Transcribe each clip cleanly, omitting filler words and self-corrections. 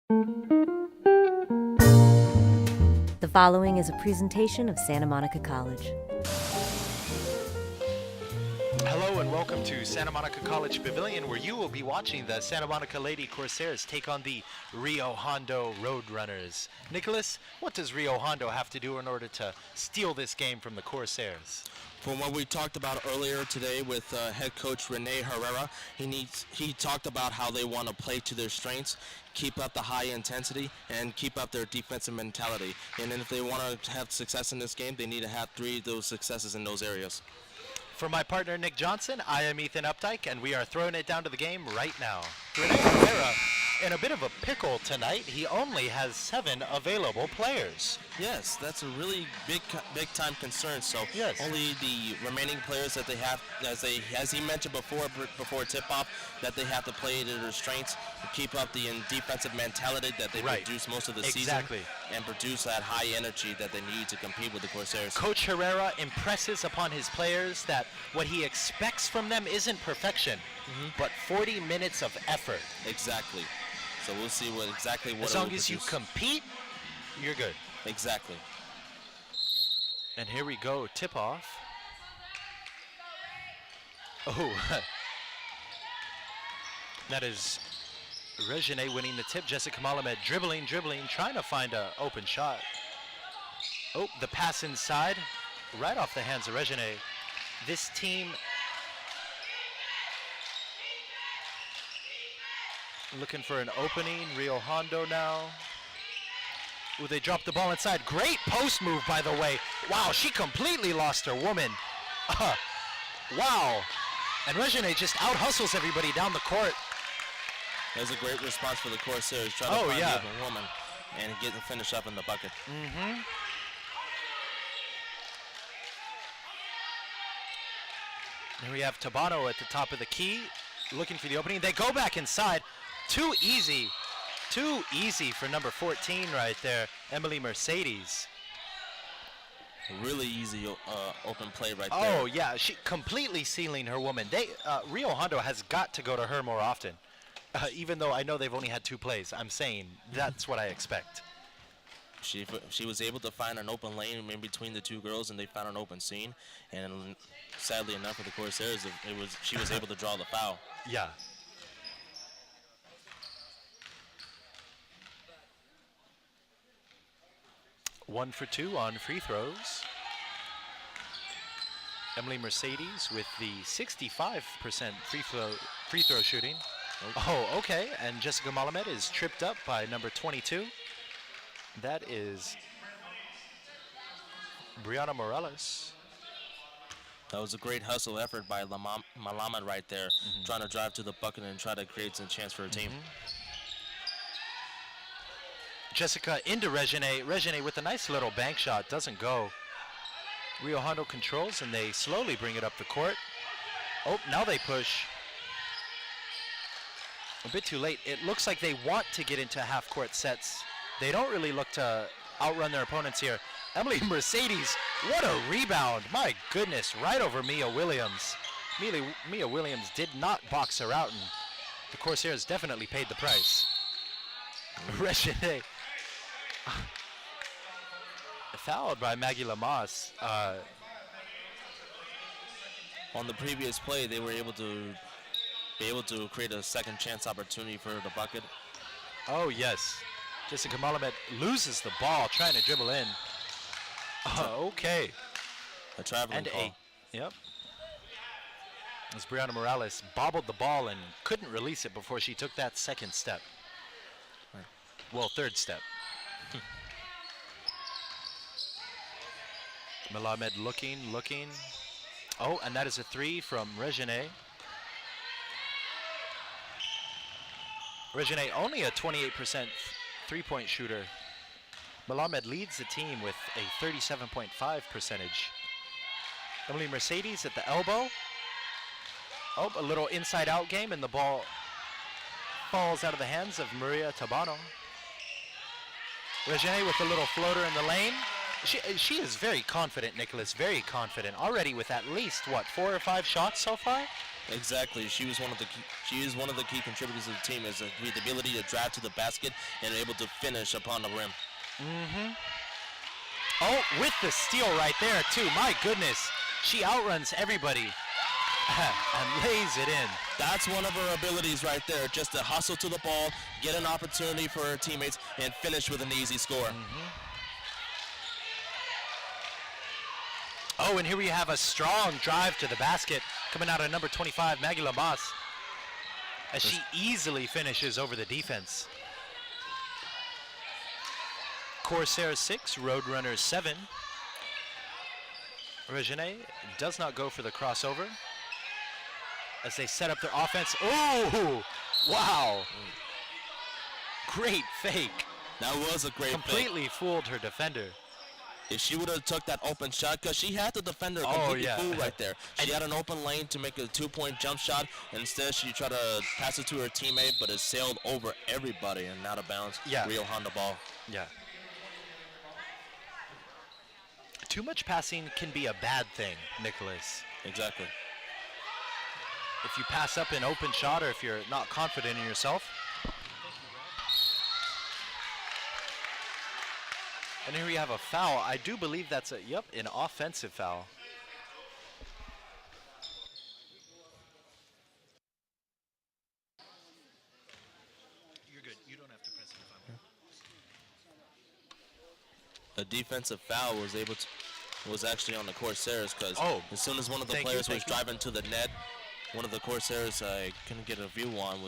The following is a presentation of Santa Monica College. Hello and welcome to Santa Monica College Pavilion, where you will be watching the Santa Monica Lady Corsairs take on the Rio Hondo Roadrunners. Nicholas, what does Rio Hondo have to do in order to steal this game from the Corsairs? From what we talked about earlier today with head coach Rene Herrera, he talked about how they want to play to their strengths, keep up the high intensity, and keep up their defensive mentality. And then if they want to have success in this game, they need to have 3 of those successes in those areas. For my partner Nick Johnson, I am Ethan Updike, and we are throwing it down to the game right now. Rene Herrera in a bit of a pickle tonight. He only has 7 available players. Yes, that's a really big time concern. So yes, only the remaining players that they have, as he mentioned before tip-off, that they have to play to their strengths, keep up the defensive mentality that they produce most of the season, and produce that high energy that they need to compete with the Corsairs. Coach Herrera impresses upon his players that what he expects from them isn't perfection, but 40 minutes of effort. Exactly. So we'll see exactly what. As long as you compete, you're good. Exactly. And here we go, tip-off. Oh, that is Regine winning the tip. Jessica Malamed dribbling, trying to find an open shot. Oh, the pass inside, right off the hands of Regine. This team looking for an opening. Rio Hondo now. Ooh, they dropped the ball inside. Great post move, by the way. Wow, she completely lost her woman. Wow. And Regine just out-hustles everybody down the court. That was a great response for the Corsairs, trying to find the open woman and get the finish up in the bucket. Here we have Tabano at the top of the key, looking for the opening. They go back inside. Too easy for number 14 right there, Emily Mercedes. Really easy open play right there. Oh yeah, she completely sealing her woman. Rio Hondo has got to go to her more often. Even though I know they've only had 2 plays, I'm saying that's what I expect. She was able to find an open lane in between the 2 girls, and they found an open scene. And sadly enough for the Corsairs, she was able to draw the foul. Yeah. One for 2 on free throws. Emily Mercedes with the 65% free throw shooting. Okay. Oh, okay. And Jessica Malamed is tripped up by number 22. That is Brianna Morales. That was a great hustle effort by Malamed right there, trying to drive to the bucket and try to create some chance for her team. Jessica into Regine. Regine with a nice little bank shot, doesn't go. Rio Hondo controls, and they slowly bring it up the court. Oh, now they push. A bit too late. It looks like they want to get into half-court sets. They don't really look to outrun their opponents here. Emily Mercedes, what a rebound. My goodness, right over Mia Williams. Mia Williams did not box her out, and the Corsairs definitely paid the price. Regine. Fouled by Maggie Lamas. On the previous play, they were able to create a second chance opportunity for the bucket. Oh yes, Jessica Malamed loses the ball trying to dribble in. Okay. A traveling call. Yep. As Brianna Morales bobbled the ball and couldn't release it before she took that second step. Well, third step. Malamed looking. Oh, and that is a 3 from Regine. Regine only a 28% three-point shooter. Malamed leads the team with a 37.5 percentage. Emily Mercedes at the elbow. Oh, a little inside-out game, and the ball falls out of the hands of Maria Tabano. Regine with a little floater in the lane. She is very confident, Nicholas, very confident. Already with at least, 4 or 5 shots so far? Exactly. She is one of the key contributors of the team, is the ability to drive to the basket and able to finish upon the rim. Oh, with the steal right there, too. My goodness. She outruns everybody and lays it in. That's one of her abilities right there, just to hustle to the ball, get an opportunity for her teammates, and finish with an easy score. Oh, and here we have a strong drive to the basket coming out of number 25, Maggie Lamas, as she easily finishes over the defense. Corsairs 6, Roadrunners 7. Regine does not go for the crossover as they set up their offense. Oh, wow. Great fake. That was a great Completely fooled her defender. If she would have took that open shot, because she had the defender Oh, completely yeah. fooled right there. She had an open lane to make a 2-point jump shot. Instead, she tried to pass it to her teammate, but it sailed over everybody and out of bounds. Yeah. Rio Hondo ball. Yeah. Too much passing can be a bad thing, Nicholas. Exactly. If you pass up an open shot or if you're not confident in yourself. And here we have a foul. I do believe that's an offensive foul. You're good. You don't have to press it if I'm A defensive foul was actually on the Corsairs, because as soon as one of the Thank players you. was driving to the net, one of the Corsairs I couldn't get a view on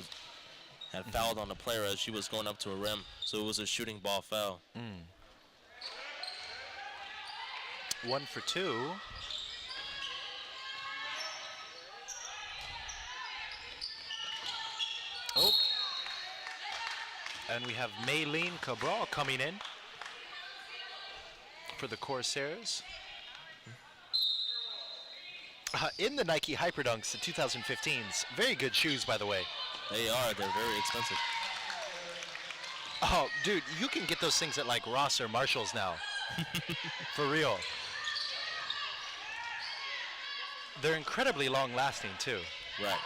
had fouled on the player as she was going up to a rim, so it was a shooting ball foul. 1 for 2. Oh. And we have Maylene Cabral coming in for the Corsairs. In the Nike Hyperdunks, the 2015s. Very good shoes, by the way. They are. They're very expensive. Oh, dude, you can get those things at like Ross or Marshall's now. For real. They're incredibly long-lasting, too. Right.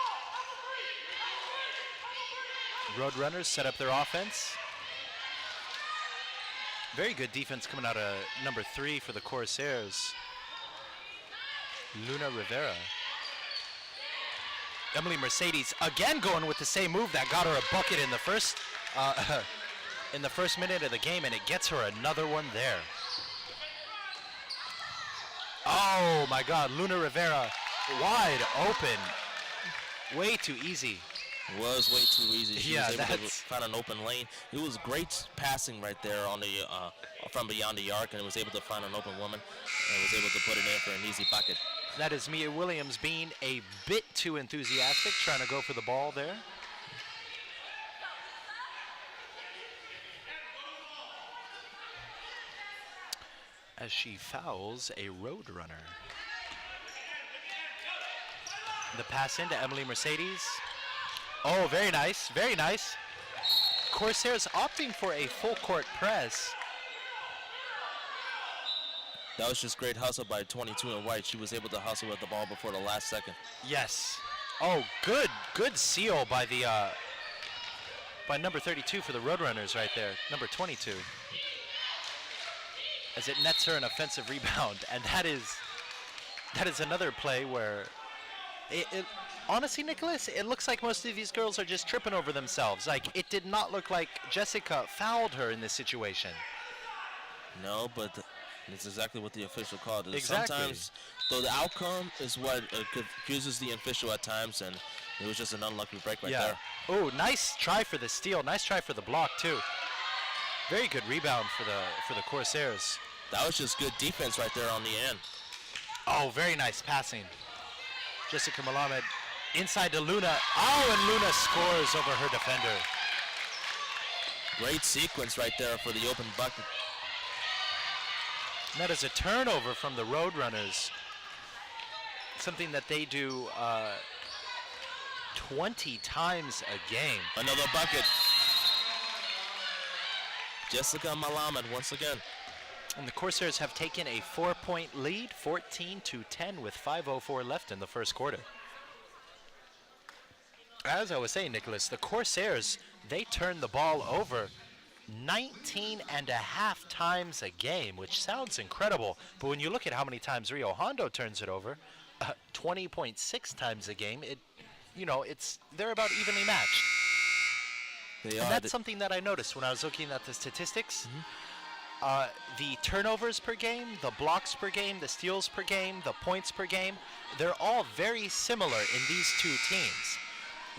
Roadrunners set up their offense. Very good defense coming out of number 3 for the Corsairs. Luna Rivera. Emily Mercedes again going with the same move that got her a bucket in the first minute of the game, and it gets her another one there. Oh my God, Luna Rivera wide open. Way too easy. It was way too easy. She was able to that's find an open lane. It was great passing right there on the from beyond the arc, and it was able to find an open woman and was able to put it in for an easy bucket. That is Mia Williams being a bit too enthusiastic, trying to go for the ball there. As she fouls a Roadrunner. The pass into Emily Mercedes. Oh, very nice, very nice. Corsairs opting for a full court press. That was just great hustle by 22 in white. She was able to hustle with the ball before the last second. Yes. Oh, good seal by the by number 32 for the Roadrunners right there. Number 22. As it nets her an offensive rebound, and that is another play where it honestly, Nicholas, it looks like most of these girls are just tripping over themselves. Like, it did not look like Jessica fouled her in this situation. No, but it's exactly what the official called it. Exactly. Sometimes, though, the outcome is what confuses the official at times, and it was just an unlucky break right there. Oh, nice try for the steal. Nice try for the block too. Very good rebound for the Corsairs. That was just good defense right there on the end. Oh, very nice passing. Jessica Malamed inside to Luna. Oh, and Luna scores over her defender. Great sequence right there for the open bucket. And that is a turnover from the Roadrunners. Something that they do 20 times a game. Another bucket. Jessica Malamed once again. And the Corsairs have taken a 4-point lead, 14-10 with 5:04 left in the first quarter. As I was saying, Nicholas, the Corsairs, they turn the ball over 19 and a half times a game, which sounds incredible. But when you look at how many times Rio Hondo turns it over, 20.6 times a game, they're about evenly matched. They And are. that's something that I noticed when I was looking at the statistics. The turnovers per game, the blocks per game, the steals per game, the points per game, they're all very similar in these two teams.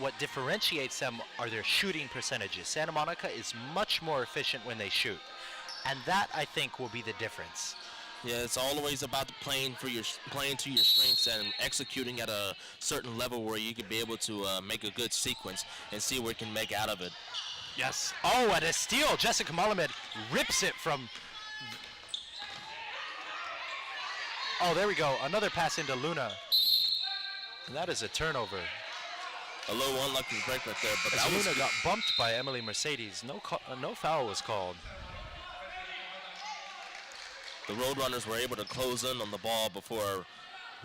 What differentiates them are their shooting percentages. Santa Monica is much more efficient when they shoot. And that, I think, will be the difference. Yeah, it's always about playing to your strengths and executing at a certain level where you can be able to make a good sequence and see what you can make out of it. Yes. Oh, and a steal. Jessica Malamed rips it from... Oh, there we go. Another pass into Luna. And that is a turnover. A little unlucky break right there, but that was Luna got bumped by Emily Mercedes. No foul was called. the Roadrunners were able to close in on the ball before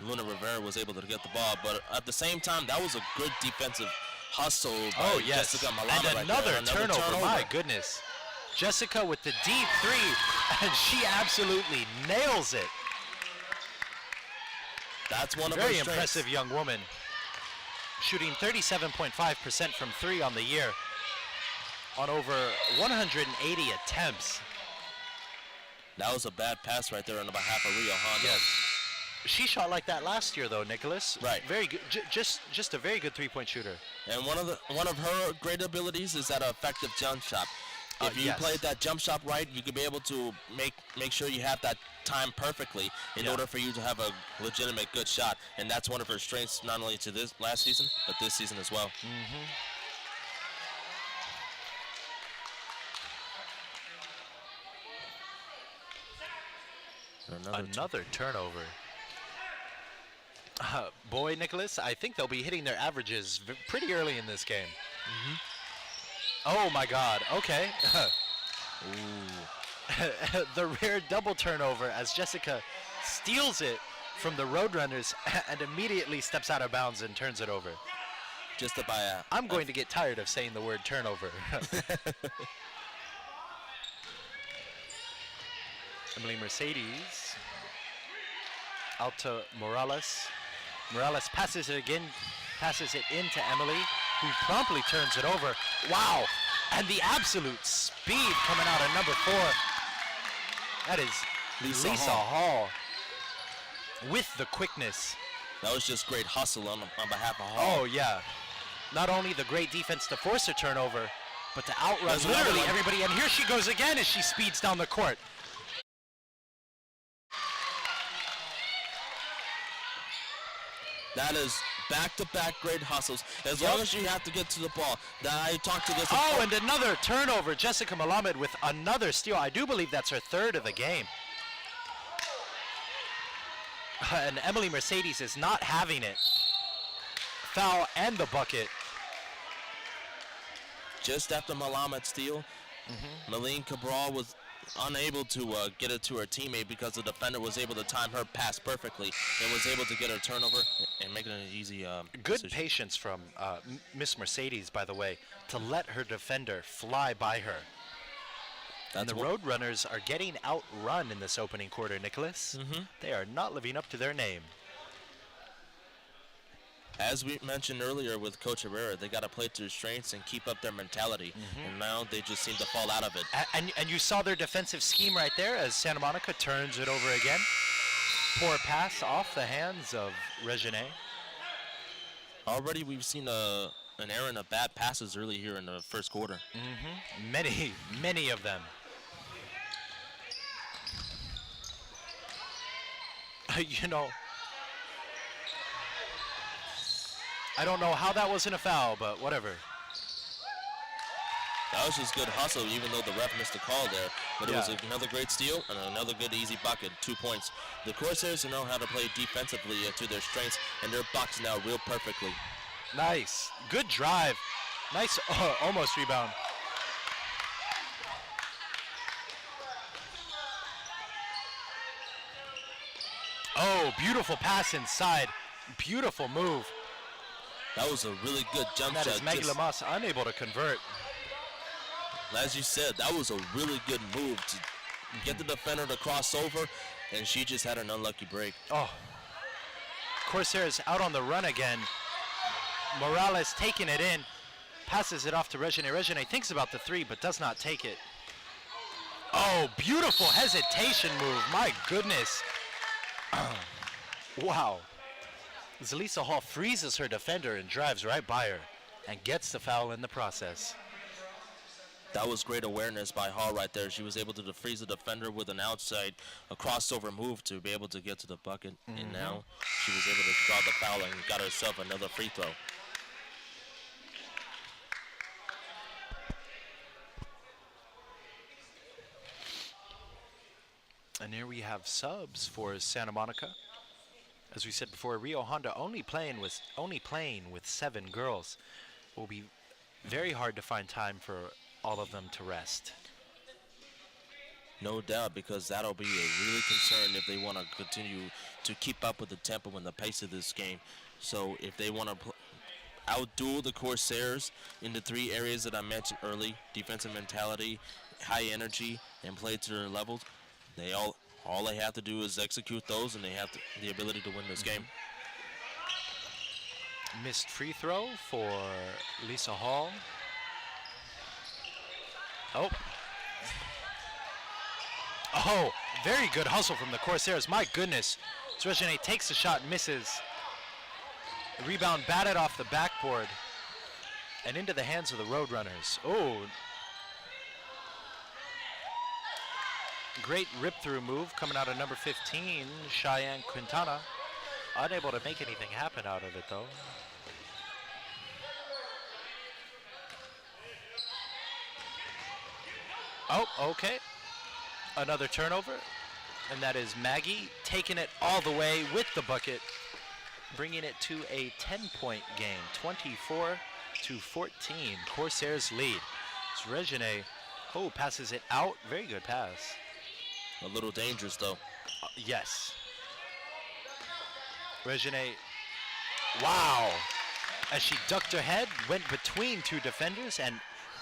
Luna Rivera was able to get the ball. But at the same time, that was a good defensive hustle by Jessica Malama And right another there. turnover. My goodness. Jessica with the deep three, and she absolutely nails it. That's one of Very her strengths. impressive young woman. Shooting 37.5% from three on the year on over 180 attempts. That was a bad pass right there on behalf of Rio Hondo. Yes. She shot like that last year, though, Nicholas. Right. Very good. Just a very good three-point shooter. And one of her great abilities is that effective jump shot. If you yes. play that jump shot right, you can be able to make sure you have that time perfectly in order for you to have a legitimate good shot. And that's one of her strengths, not only to this last season, but this season as well. Another turnover. Boy, Nicholas, I think they'll be hitting their averages pretty early in this game. Oh, my God. Okay. The rare double turnover as Jessica steals it from the Roadrunners and immediately steps out of bounds and turns it over. Just to buy a... I'm going to get tired of saying the word turnover. Emily Mercedes. Out to Morales. Morales passes it into Emily, who promptly turns it over. Wow! And the absolute speed coming out of number 4. That is Lisa Hall with the quickness. That was just great hustle on behalf of Hall. Oh, yeah. Not only the great defense to force a turnover, but to outrun There's another literally one. everybody. And here she goes again as she speeds down the court. That is back-to-back great hustles. As long as you have to get to the ball. I talked to this. Oh, and another turnover. Jessica Malamed with another steal. I do believe that's her third of the game. And Emily Mercedes is not having it. Foul and the bucket. Just after Malamed steal, Malene Cabral was unable to get it to her teammate because the defender was able to time her pass perfectly and was able to get her turnover and make it an easy Good decision. patience from Miss Mercedes, by the way, to let her defender fly by her. And the Roadrunners are getting outrun in this opening quarter, Nicholas. They are not living up to their name. As we mentioned earlier with Coach Herrera, they got to play to their strengths and keep up their mentality. And now they just seem to fall out of it. And you saw their defensive scheme right there as Santa Monica turns it over again. Poor pass off the hands of Regine. Already we've seen an errand of bad passes early here in the first quarter. Many of them. You know, I don't know how that wasn't a foul, but whatever. That was just good hustle, even though the ref missed the call there. But it was another great steal and another good easy bucket, 2 points. The Corsairs know how to play defensively to their strengths, and they're boxing out real perfectly. Nice. Good drive. Nice almost rebound. Oh, beautiful pass inside. Beautiful move. That was a really good jump That shot. is Maggie Just- Lamas unable to convert. As you said, that was a really good move to get the defender to cross over, and she just had an unlucky break. Oh. Corsairs out on the run again. Morales taking it in, passes it off to Regine. Regine thinks about the three, but does not take it. Oh, beautiful hesitation move. My goodness. Wow. Zelisa Hall freezes her defender and drives right by her and gets the foul in the process. That was great awareness by Hall right there. She was able to freeze the defender with an outside, a crossover move to be able to get to the bucket. And now she was able to draw the foul and got herself another free throw. And here we have subs for Santa Monica. As we said before, Rio Hondo only playing with 7 girls. Will be very hard to find time for all of them to rest. No doubt, because that'll be a really concern if they want to continue to keep up with the tempo and the pace of this game. So if they want to outduel the Corsairs in the 3 areas that I mentioned early, defensive mentality, high energy, and play to their levels, all they have to do is execute those, and they have the ability to win this game. Missed free throw for Lisa Hall. Oh, very good hustle from the Corsairs. My goodness. Regine takes the shot, misses. The rebound batted off the backboard and into the hands of the Roadrunners. Oh. Great rip-through move coming out of number 15, Cheyenne Quintana. Unable to make anything happen out of it, though. Oh, okay. Another turnover, and that is Maggie taking it all the way with the bucket, bringing it to a 10-point game, 24-14. Corsairs lead. It's Regine. Oh, passes it out. Very good pass. A little dangerous, though. Yes. Regine, wow. As she ducked her head, went between 2 defenders, and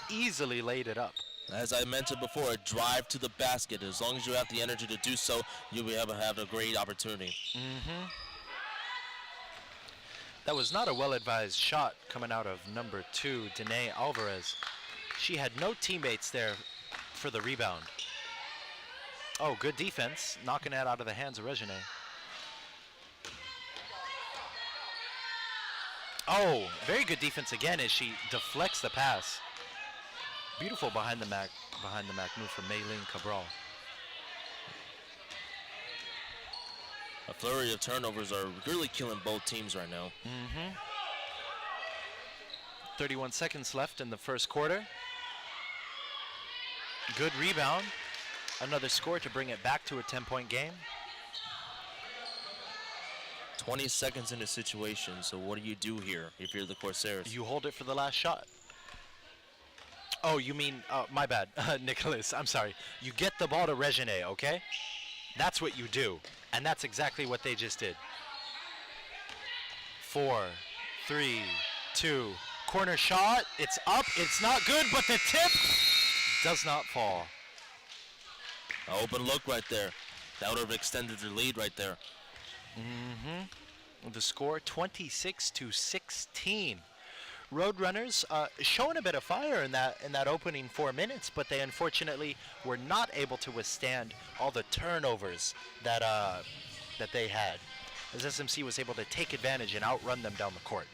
easily laid it up. As I mentioned before, a drive to the basket. As long as you have the energy to do so, you'll be able to have a great opportunity. That was not a well-advised shot coming out of number 2, Danae Alvarez. She had no teammates there for the rebound. Oh, good defense, knocking that out of the hands of Regine. Oh, very good defense again as she deflects the pass. Beautiful behind the Mac move from Maylene Cabral. A flurry of turnovers are really killing both teams right now. 31 seconds left in the first quarter. Good rebound. Another score to bring it back to a 10-point game. 20 seconds in a situation, so what do you do here if you're the Corsairs? You hold it for the last shot. Oh, you mean, my bad, Nicholas, I'm sorry. You get the ball to Regine, okay? That's what you do, and that's exactly what they just did. 4, 3, 2, corner shot, it's up, it's not good, but the tip does not fall. An open look right there. That would have extended their lead right there. The score, 26-16. Roadrunners showing a bit of fire in that opening 4 minutes, but they unfortunately were not able to withstand all the turnovers that they had, as SMC was able to take advantage and outrun them down the court.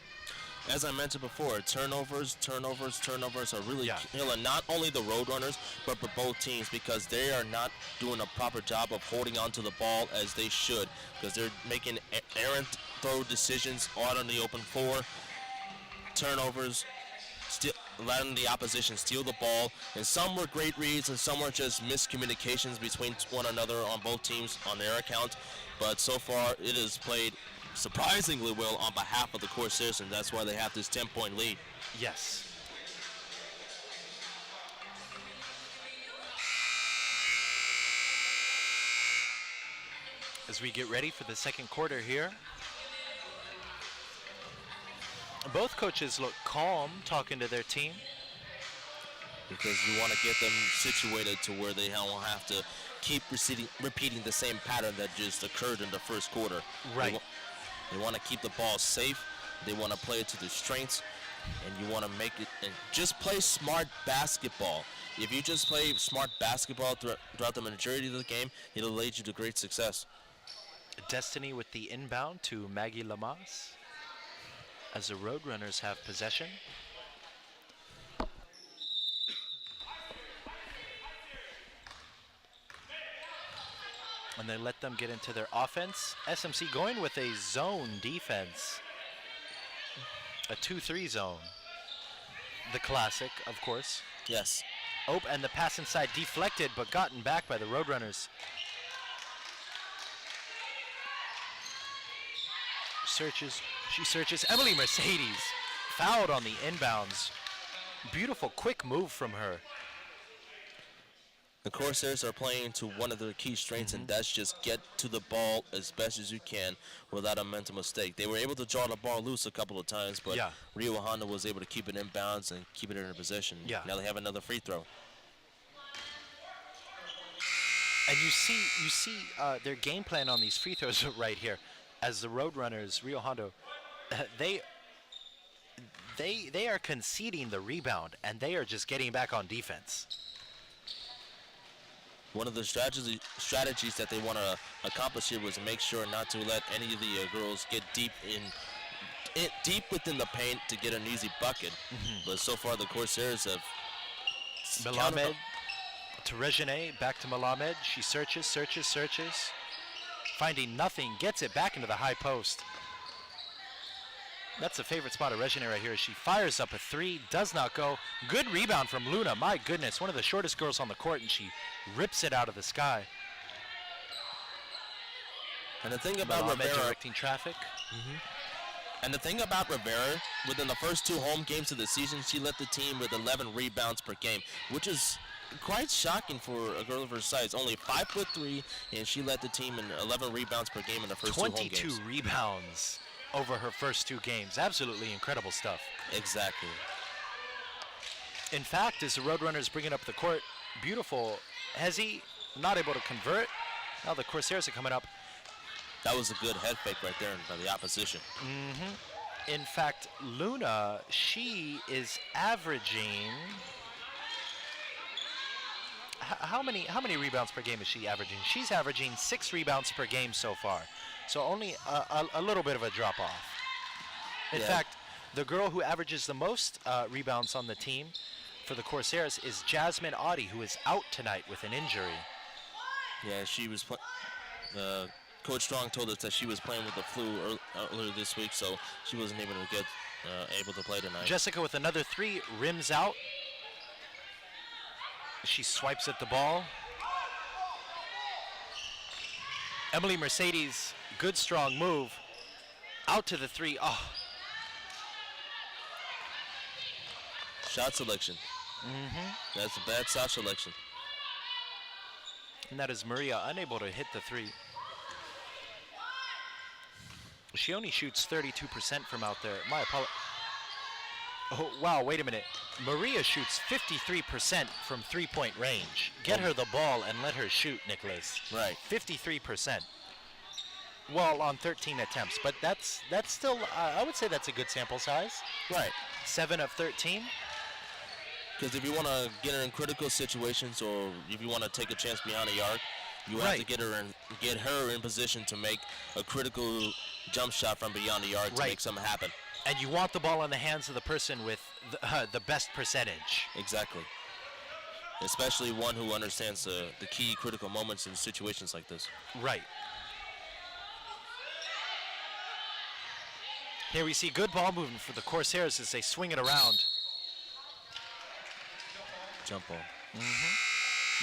As I mentioned before, turnovers are really killing not only the Roadrunners, but for both teams, because they are not doing a proper job of holding on to the ball as they should, because they're making errant throw decisions out on the open floor. Turnovers, letting the opposition steal the ball, and some were great reads and some were just miscommunications between one another on both teams on their account, but so far it has played surprisingly well on behalf of the Corsairs, and that's why they have this 10-point lead. Yes. As we get ready for the second quarter here, both coaches look calm talking to their team. Because you want to get them situated to where they don't have to keep repeating the same pattern that just occurred in the first quarter. Right. They want to keep the ball safe. They want to play it to their strengths, and you want to make it and just play smart basketball. If you just play smart basketball throughout the majority of the game, it'll lead you to great success. Destiny with the inbound to Maggie Lamas as the Roadrunners have possession. And they let them get into their offense. SMC going with a zone defense. A 2-3 zone. The classic, of course. Yes. Oh, and the pass inside deflected, but gotten back by the Roadrunners. She searches. Emily Mercedes fouled on the inbounds. Beautiful, quick move from her. The Corsairs are playing to one of their key strengths, and that's just get to the ball as best as you can without a mental mistake. They were able to draw the ball loose a couple of times, but Rio Hondo was able to keep it in bounds and keep it in position. Yeah. Now they have another free throw. And you see their game plan on these free throws right here, as the Roadrunners, Rio Hondo, they are conceding the rebound, and they are just getting back on defense. One of the strategies that they want to accomplish here was to make sure not to let any of the girls get deep within the paint to get an easy bucket. But so far, the Corsairs have. Melamed to Regine, back to Melamed. She searches. Finding nothing, gets it back into the high post. That's the favorite spot of Regine right here. She fires up a three, does not go. Good rebound from Luna. My goodness, one of the shortest girls on the court, and she rips it out of the sky. And the thing about Rivera, directing traffic. And the thing about Rivera, within the first 2 home games of the season, she led the team with 11 rebounds per game, which is quite shocking for a girl of her size. Only 5'3", and she led the team in 11 rebounds per game in the first 2 home games. 22 rebounds over her first 2 games. Absolutely incredible stuff. Exactly. In fact, as the Roadrunners bring it up the court, beautiful. Hezi not able to convert. Now the Corsairs are coming up. That was a good head fake right there by the opposition. In fact, Luna, she is averaging. How many rebounds per game is she averaging? She's averaging 6 rebounds per game so far. So only a little bit of a drop off. In fact, the girl who averages the most rebounds on the team for the Corsairs is Jasmine Audi, who is out tonight with an injury. Yeah, she was. Coach Strong told us that she was playing with the flu earlier this week, so she wasn't able to get able to play tonight. Jessica with another 3, rims out. She swipes at the ball. Emily Mercedes, good strong move. Out to the 3. Oh. Shot selection. That's a bad shot selection. And that is Maria unable to hit the 3. She only shoots 32% from out there. My apologies. Oh, wow, wait a minute. Maria shoots 53% from 3-point range. Get her the ball and let her shoot, Nicholas. Right. 53%. Well, on 13 attempts, but that's still, I would say that's a good sample size. Right. 7 of 13. Because if you want to get her in critical situations, or if you want to take a chance beyond the arc, you have to get her in position to make a critical jump shot from beyond the arc to make something happen. And you want the ball in the hands of the person with the best percentage. Exactly. Especially one who understands the key critical moments in situations like this. Right. Here we see good ball movement for the Corsairs as they swing it around. Jump ball.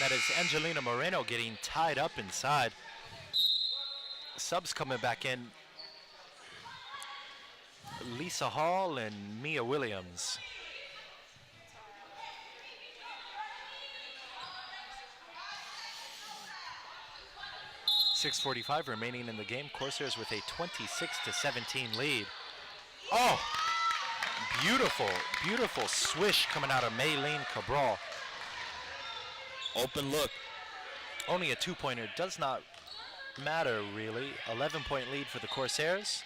That is Angelina Moreno getting tied up inside. Subs coming back in. Lisa Hall and Mia Williams. .6:45 remaining in the game. Corsairs with a 26-17 lead. Oh! Beautiful, beautiful swish coming out of Maylene Cabral. Open look. Only a 2-pointer, does not matter really. 11-point lead for the Corsairs.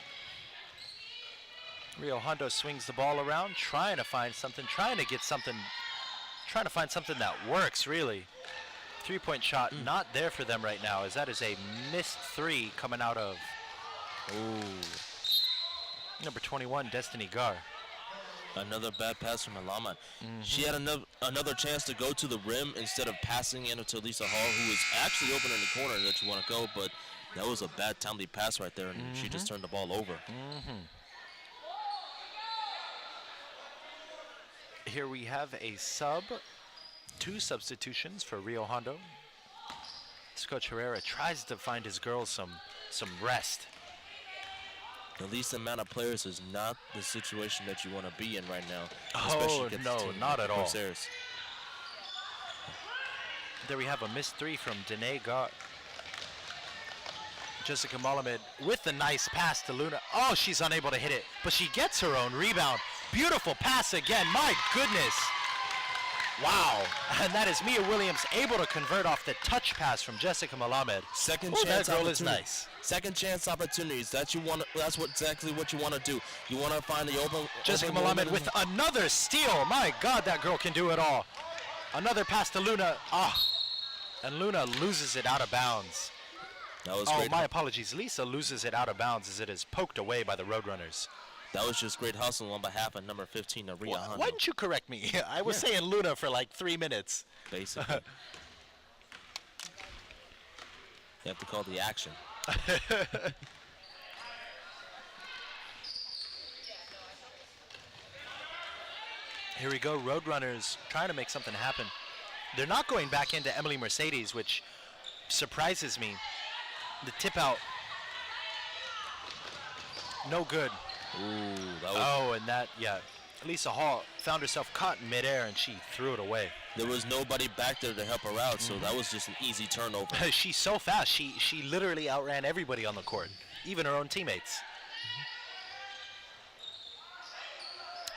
Rio Hondo swings the ball around, trying to find something, trying to find something that works really. 3-point shot not there for them right now, as that is a missed 3 coming out of number 21, Destiny Gar. Another bad pass from Alamat. She had another chance to go to the rim instead of passing in to Lisa Hall, who was actually open in the corner that you want to go, but that was a bad timely pass right there, and she just turned the ball over. Here we have a sub, 2 substitutions for Rio Hondo. This Coach Herrera tries to find his girls some rest. The least amount of players is not the situation that you want to be in right now. Oh, no, not at all. Corsairs. There we have a missed 3 from Danae Gar. Jessica Malamed with the nice pass to Luna. Oh, she's unable to hit it, but she gets her own rebound. Beautiful pass again, my goodness. Wow, and that is Mia Williams able to convert off the touch pass from Jessica Malamed. Second Ooh, chance that girl is opportunity. nice. Second chance opportunities. That's exactly what you want to do. You want to find the open. Jessica open Malamed woman. with another steal. My God, that girl can do it all. Another pass to Luna. And Luna loses it out of bounds. That was Oh, great. my apologies. Lisa loses it out of bounds as it is poked away by the Roadrunners. That was just great hustle on behalf of number 15, Rio Hondo. Why didn't you correct me? I was saying Luna for like 3 minutes. Basically. You have to call the action. Here we go, Roadrunners trying to make something happen. They're not going back into Emily Mercedes, which surprises me. The tip out, no good. Ooh, that was, Oh, and that, yeah. Lisa Hall found herself caught in midair and she threw it away. there was nobody back there to help her out, so that was just an easy turnover. She's so fast. She literally outran everybody on the court, even her own teammates.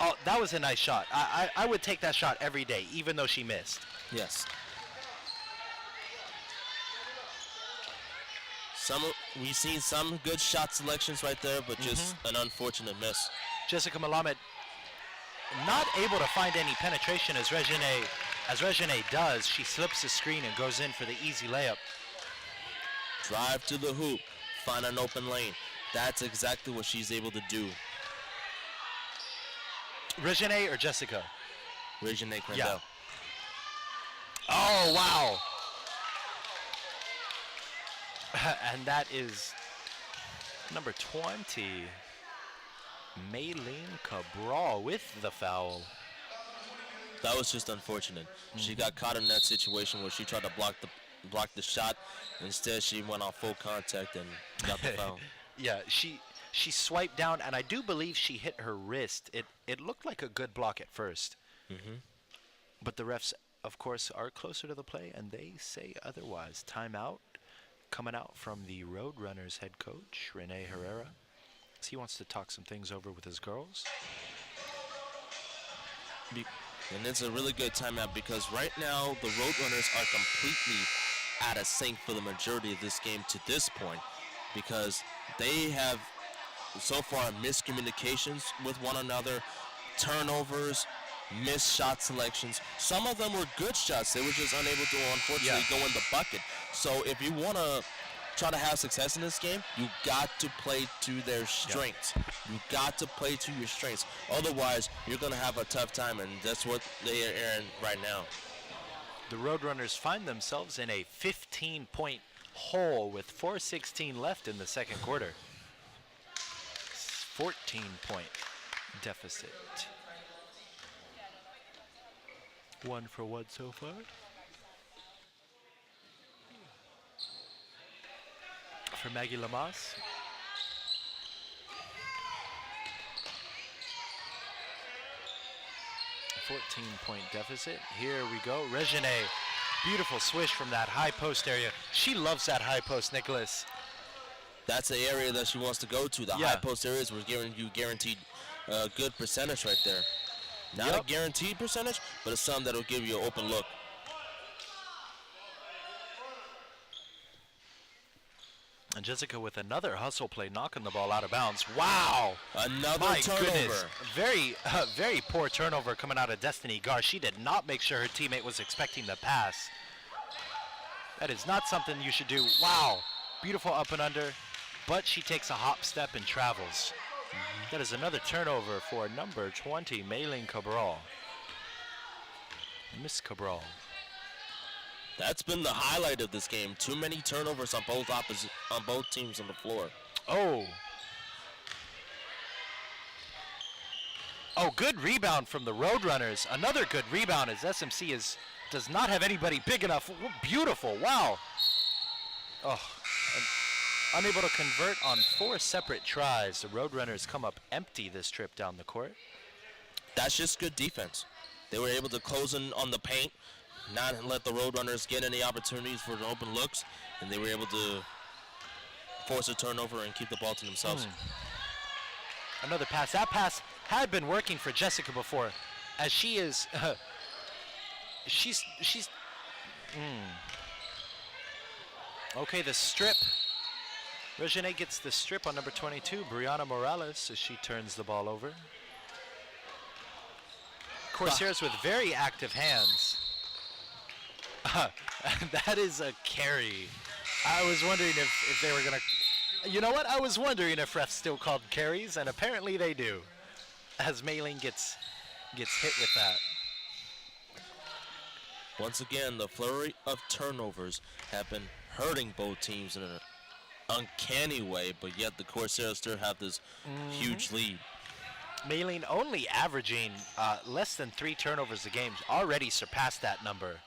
Oh, that was a nice shot. I would take that shot every day, even though she missed. Yes. We've seen some good shot selections right there, but just an unfortunate miss. Jessica Malamed not able to find any penetration as Regine does. She slips the screen and goes in for the easy layup. Drive to the hoop, find an open lane. That's exactly what she's able to do. Regine or Jessica? Regine Crandell. Yeah. Oh, wow. And that is number 20, Maylene Cabral with the foul. That was just unfortunate. She got caught in that situation where she tried to block the shot. Instead, she went on full contact and got the foul. Yeah, she swiped down, and I do believe she hit her wrist. It looked like a good block at first. But the refs, of course, are closer to the play, and they say otherwise. Timeout coming out from the Roadrunners head coach, Rene Herrera. as he wants to talk some things over with his girls. And it's a really good timeout because right now the Roadrunners are completely out of sync for the majority of this game to this point, because they have so far miscommunications with one another, turnovers, missed shot selections. Some of them were good shots. They were just unable to, unfortunately, go in the bucket. So if you want to try to have success in this game, you got to play to their strengths. You got to play to your strengths. Otherwise, you're going to have a tough time, and that's what they are in right now. The Roadrunners find themselves in a 15-point hole with 4:16 left in the second quarter. 14-point deficit. 1 for 1 so far. For Maggie Lamas. A 14-point deficit. Here we go. Regine, beautiful swish from that high post area. She loves that high post, Nicholas. That's the area that she wants to go to. The high post areas were giving you guaranteed a good percentage right there. Not a guaranteed percentage, but it's something that'll give you an open look. And Jessica with another hustle play, knocking the ball out of bounds. Wow! Another My turnover. Goodness. Very poor turnover coming out of Destiny Gar. She did not make sure her teammate was expecting the pass. That is not something you should do. Wow! Beautiful up and under, but she takes a hop step and travels. That is another turnover for number 20, Maylene Cabral. Miss Cabral. That's been the highlight of this game. Too many turnovers on both teams on the floor. Oh, good rebound from the Roadrunners. Another good rebound as SMC does not have anybody big enough. Beautiful, wow. Oh, unable to convert on 4 separate tries. The Roadrunners come up empty this trip down the court. That's just good defense. They were able to close in on the paint, not let the Roadrunners get any opportunities for the open looks, and they were able to force a turnover and keep the ball to themselves. Another pass. That pass had been working for Jessica before, as she is, Okay, the strip. Regine gets the strip on number 22, Brianna Morales, as she turns the ball over. Corsairs with very active hands. That is a carry. I was wondering if they were going to... You know what? I was wondering if refs still called carries, and apparently they do, as Maylene gets hit with that. Once again, the flurry of turnovers have been hurting both teams in an uncanny way, but yet the Corsairs still have this huge lead. Maylene only averaging less than 3 turnovers a game, already surpassed that number.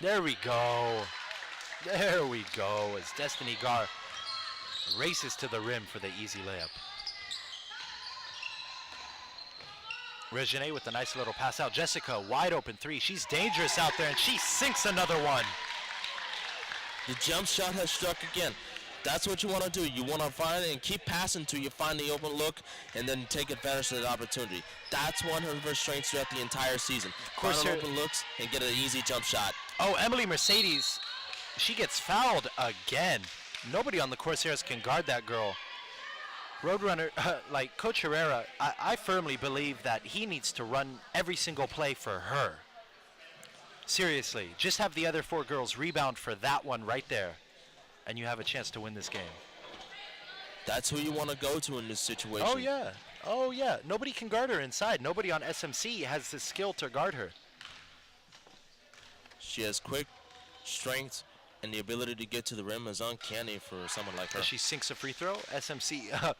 There we go. There we go, as Destiny Gar races to the rim for the easy layup. Regine with a nice little pass out. Jessica, wide open 3. She's dangerous out there, and she sinks another one. The jump shot has struck again. That's what you want to do. You want to find it and keep passing till you find the open look and then take advantage of that opportunity. That's one of her strengths throughout the entire season. Find open looks and get an easy jump shot. Oh, Emily Mercedes, she gets fouled again. Nobody on the Corsairs can guard that girl. Roadrunner, like Coach Herrera, I firmly believe that he needs to run every single play for her. Seriously, just have the other 4 girls rebound for that one right there, and you have a chance to win this game. That's who you want to go to in this situation. Oh, yeah. Oh, yeah. Nobody can guard her inside. Nobody on SMC has the skill to guard her. She has quick strength, and the ability to get to the rim is uncanny for someone like her. As she sinks a free throw, SMC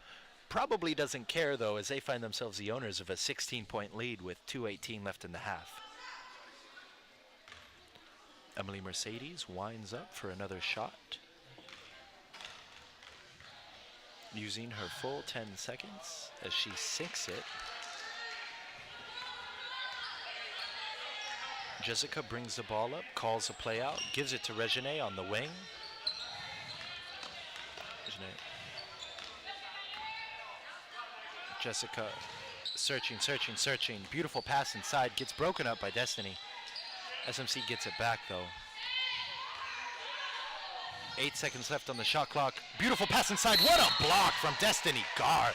probably doesn't care, though, as they find themselves the owners of a 16-point lead with 2:18 left in the half. Emily Mercedes winds up for another shot, using her full 10 seconds as she sinks it. Jessica brings the ball up, calls a play out, gives it to Regine on the wing. Jessica searching. Beautiful pass inside, gets broken up by Destiny. SMC gets it back though. 8 seconds left on the shot clock. Beautiful pass inside. What a block from Destiny Gar.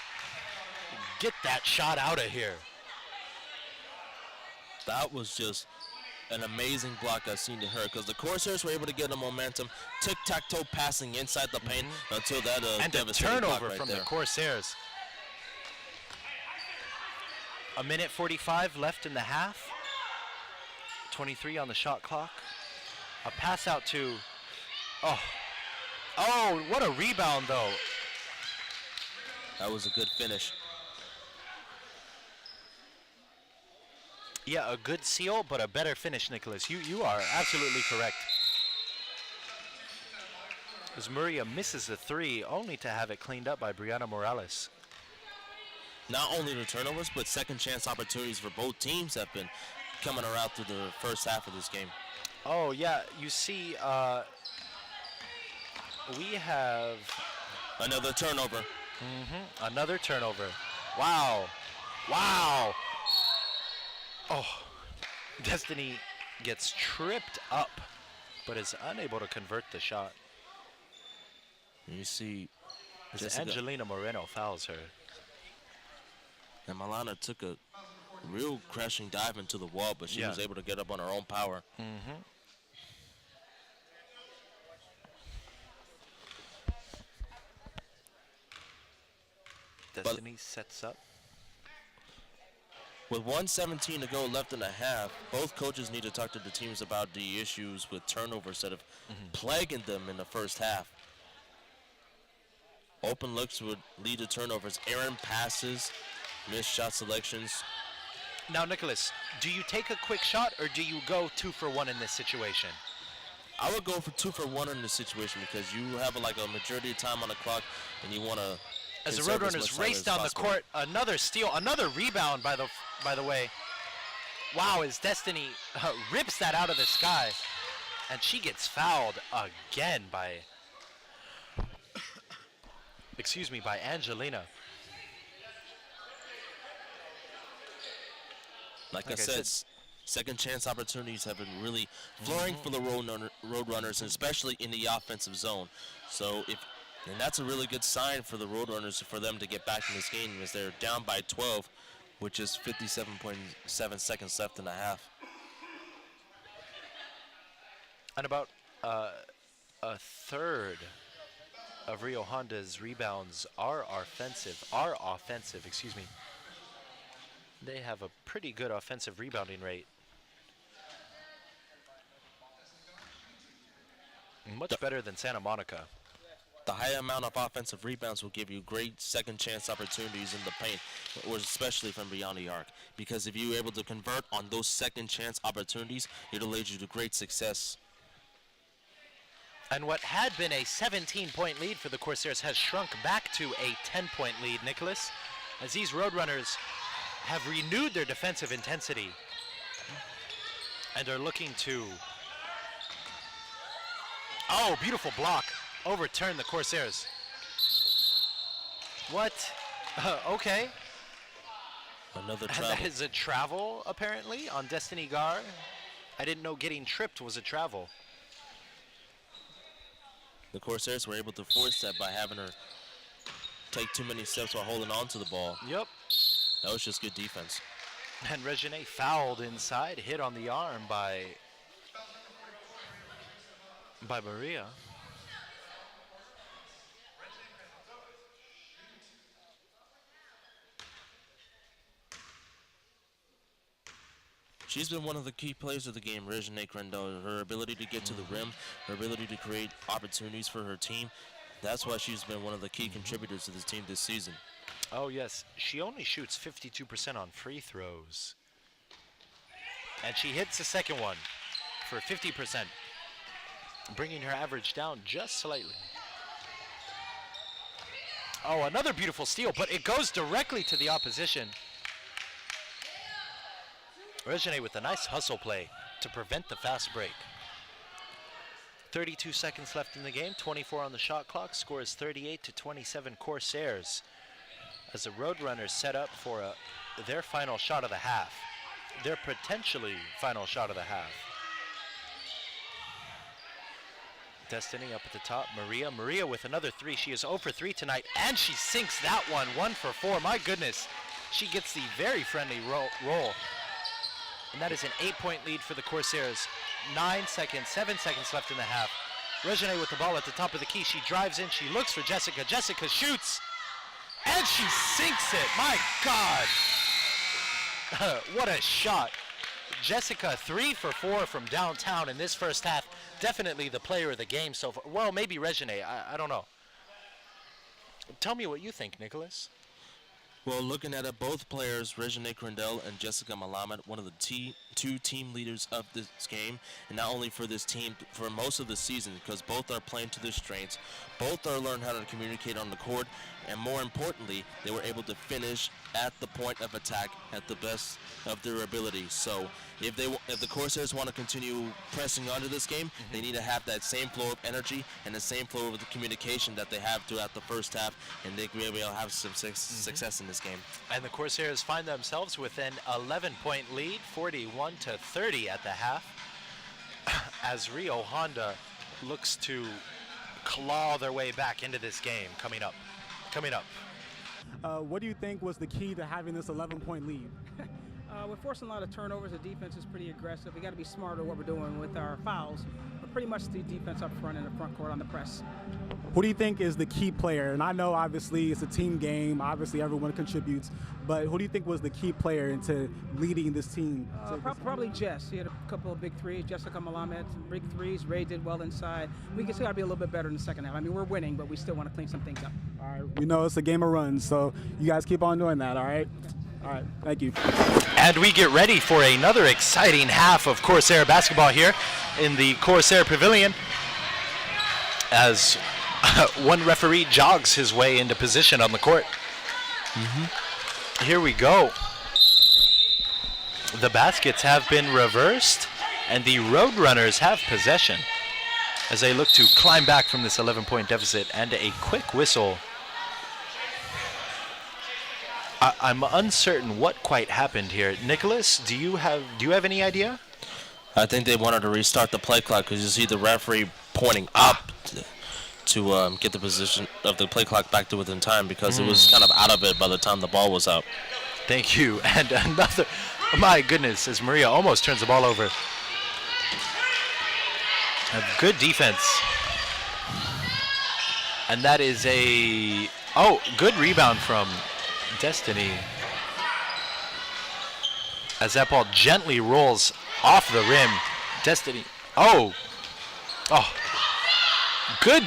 Get that shot out of here. That was just an amazing block I've seen to her, because the Corsairs were able to get a momentum, tic-tac-toe passing inside the paint until that and a turnover from the Corsairs. A minute 45 left in the half. 23 on the shot clock. A pass out to, oh, what a rebound though. That was a good finish. Yeah, a good seal, but a better finish, Nicholas. You are absolutely correct. As Maria misses the 3, only to have it cleaned up by Brianna Morales. Not only the turnovers, but second chance opportunities for both teams have been coming around through the first half of this game. Oh, yeah, you see, we have... Another turnover. Another turnover. Wow. Wow. Oh, Destiny gets tripped up, but is unable to convert the shot. You see, As Jessica Angelina Moreno fouls her. and Milana took a real crashing dive into the wall, but she Yeah. was able to get up on her own power. Destiny sets up. With 1:17 to go left in the half, both coaches need to talk to the teams about the issues with turnovers that have plaguing them in the first half. Open looks would lead to turnovers. Errant passes, missed shot selections. Now, Nicholas, do you take a quick shot or do you go 2 for 1 in this situation? I would go for 2 for 1 in this situation because you have like a majority of time on the clock and you want to. As the Roadrunners race down the court, another steal, another rebound by the way. Wow, as Destiny rips that out of the sky, and she gets fouled again by, excuse me, by Angelina. Like I Like I said, said- second chance opportunities have been really flowing for the Roadrunners, and especially in the offensive zone. And that's a really good sign for the Roadrunners for them to get back in this game as they're down by 12, which is 57.7 seconds left in the half. And about a third of Rio Honda's rebounds are offensive, excuse me. They have a pretty good offensive rebounding rate. Much better than Santa Monica. The high amount of offensive rebounds will give you great second chance opportunities in the paint, or especially from beyond the arc. Because if you're able to convert on those second chance opportunities, it'll lead you to great success. And what had been a 17-point lead for the Corsairs has shrunk back to a 10-point lead, Nicholas, as these Roadrunners have renewed their defensive intensity and are looking to, oh, beautiful block, overturn the Corsairs. What? Okay. Another And travel. that is a travel, apparently, on Destiny Gar. I didn't know getting tripped was a travel. The Corsairs were able to force that by having her take too many steps while holding on to the ball. Yep. That was just good defense. And Regine fouled inside, hit on the arm by Maria. She's been one of the key players of the game, Regine Crandall. Her ability to get to the rim, her ability to create opportunities for her team. That's why she's been one of the key contributors to this team this season. Oh, yes. She only shoots 52% on free throws. And she hits the second one for 50%, bringing her average down just slightly. Oh, another beautiful steal, but it goes directly to the opposition. Regine with a nice hustle play to prevent the fast break. 32 seconds left in the game, 24 on the shot clock. Score is 38-27 Corsairs, as the Roadrunners set up for their final shot of the half. Their potentially final shot of the half. Destiny up at the top. Maria with another three. She is 0 for 3 tonight, and she sinks that one, 1 for 4. My goodness, she gets the very friendly roll. And that is an 8-point lead for the Corsairs. 7 seconds left in the half. Regine with the ball at the top of the key. She drives in, she looks for Jessica. Jessica shoots, and she sinks it. My God. What a shot. Jessica 3 for 4 from downtown in this first half. Definitely the player of the game so far. Well, maybe Regine, I don't know. Tell me what you think, Nicholas. Well, looking at it, both players, Regine Crandall and Jessica Malamed, one of the two team leaders of this game, and not only for this team, for most of the season, because both are playing to their strengths. Both are learning how to communicate on the court, and more importantly, they were able to finish at the point of attack at the best of their ability. So if the Corsairs want to continue pressing onto this game, they need to have that same flow of energy and the same flow of the communication that they have throughout the first half, and they can be able to have some success in this game. And the Corsairs find themselves with an 11-point lead, 41-30 at the half, as Rio Hondo looks to claw their way back into this game coming up. What do you think was the key to having this 11-point lead? We're forcing a lot of turnovers. The defense is pretty aggressive. We got to be smarter what we're doing with our fouls. But pretty much the defense up front in the front court on the press. Who do you think is the key player? And I know obviously it's a team game. Obviously everyone contributes. But who do you think was the key player into leading this team? Probably Jess. He had a couple of big threes. Jessica Malama had some big threes. Ray did well inside. We just got to be a little bit better in the second half. I mean, we're winning, but we still want to clean some things up. All right. We know it's a game of runs, so you guys keep on doing that, all right? All right, thank you. And we get ready for another exciting half of Corsair basketball here in the Corsair Pavilion as one referee jogs his way into position on the court. Here we go. The baskets have been reversed, and the Roadrunners have possession as they look to climb back from this 11-point deficit, and a quick whistle. I'm uncertain what quite happened here. Nicholas, do you have any idea? I think they wanted to restart the play clock because you see the referee pointing up to get the position of the play clock back to within time because it was kind of out of it by the time the ball was out. Thank you. And another, my goodness, as Maria almost turns the ball over. A good defense. And that is a, good rebound from Destiny. As that ball gently rolls off the rim. Destiny, good.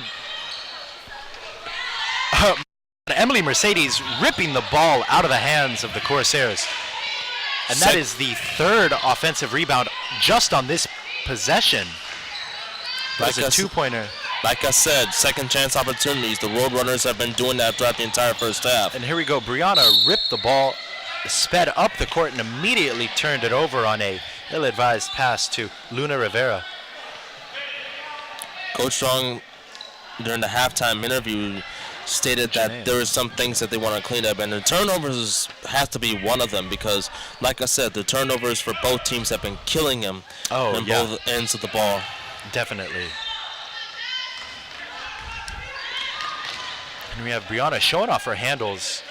Emily Mercedes ripping the ball out of the hands of the Corsairs. And that is the third offensive rebound just on this possession. That's a two-pointer. Like I said, second chance opportunities. The Roadrunners have been doing that throughout the entire first half. And here we go. Brianna ripped the ball, sped up the court, and immediately turned it over on a ill-advised pass to Luna Rivera. Coach Strong, during the halftime interview, stated that there are some things that they want to clean up, and the turnovers has to be one of them because, like I said, the turnovers for both teams have been killing them on both ends of the ball. Definitely. And we have Brianna showing off her handles.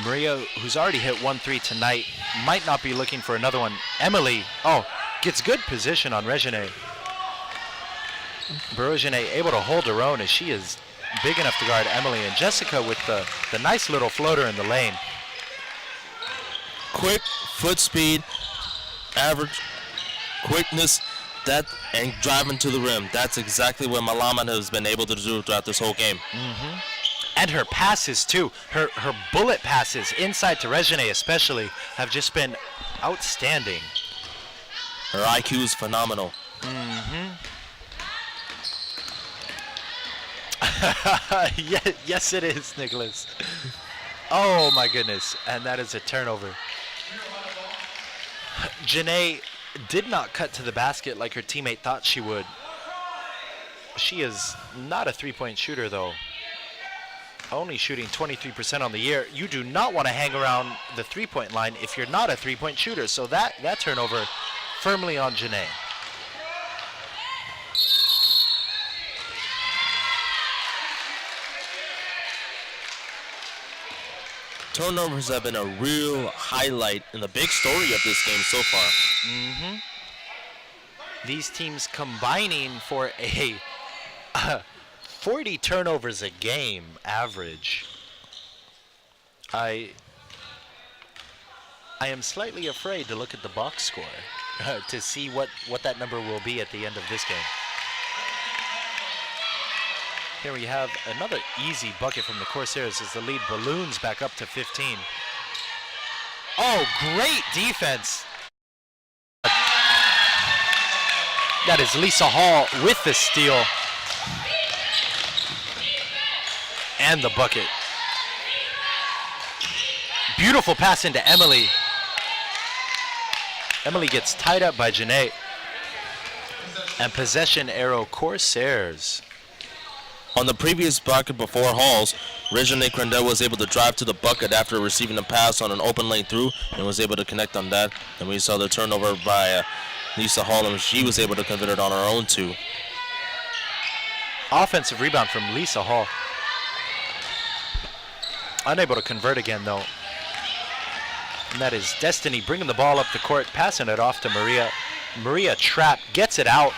Maria, who's already hit 1-3 tonight, might not be looking for another one. Emily, gets good position on Regine. Regine able to hold her own as she is big enough to guard Emily. And Jessica with the nice little floater in the lane. Quick foot speed, average quickness, and driving to the rim. That's exactly what Malama has been able to do throughout this whole game. And her passes too, her bullet passes inside to Regine especially have just been outstanding. Her IQ is phenomenal. Yes, it is, Nicholas. Oh my goodness, and that is a turnover. Janae did not cut to the basket like her teammate thought she would. She is not a three-point shooter though. Only shooting 23% on the year. You do not want to hang around the three-point line if you're not a three-point shooter. So that turnover firmly on Janae. Turnovers have been a real highlight in the big story of this game so far. These teams combining for a 40 turnovers a game average. I am slightly afraid to look at the box score to see what that number will be at the end of this game. Here we have another easy bucket from the Corsairs as the lead balloons back up to 15. Oh, great defense. That is Lisa Hall with the steal. And the bucket. Beautiful pass into Emily. Emily gets tied up by Janae. And possession arrow Corsairs. On the previous bucket before Halls, Regine Crandell was able to drive to the bucket after receiving a pass on an open lane through and was able to connect on that. And we saw the turnover by Lisa Hall, and she was able to convert it on her own too. Offensive rebound from Lisa Hall. Unable to convert again though. And that is Destiny bringing the ball up the court, passing it off to Maria. Maria trapped, gets it out.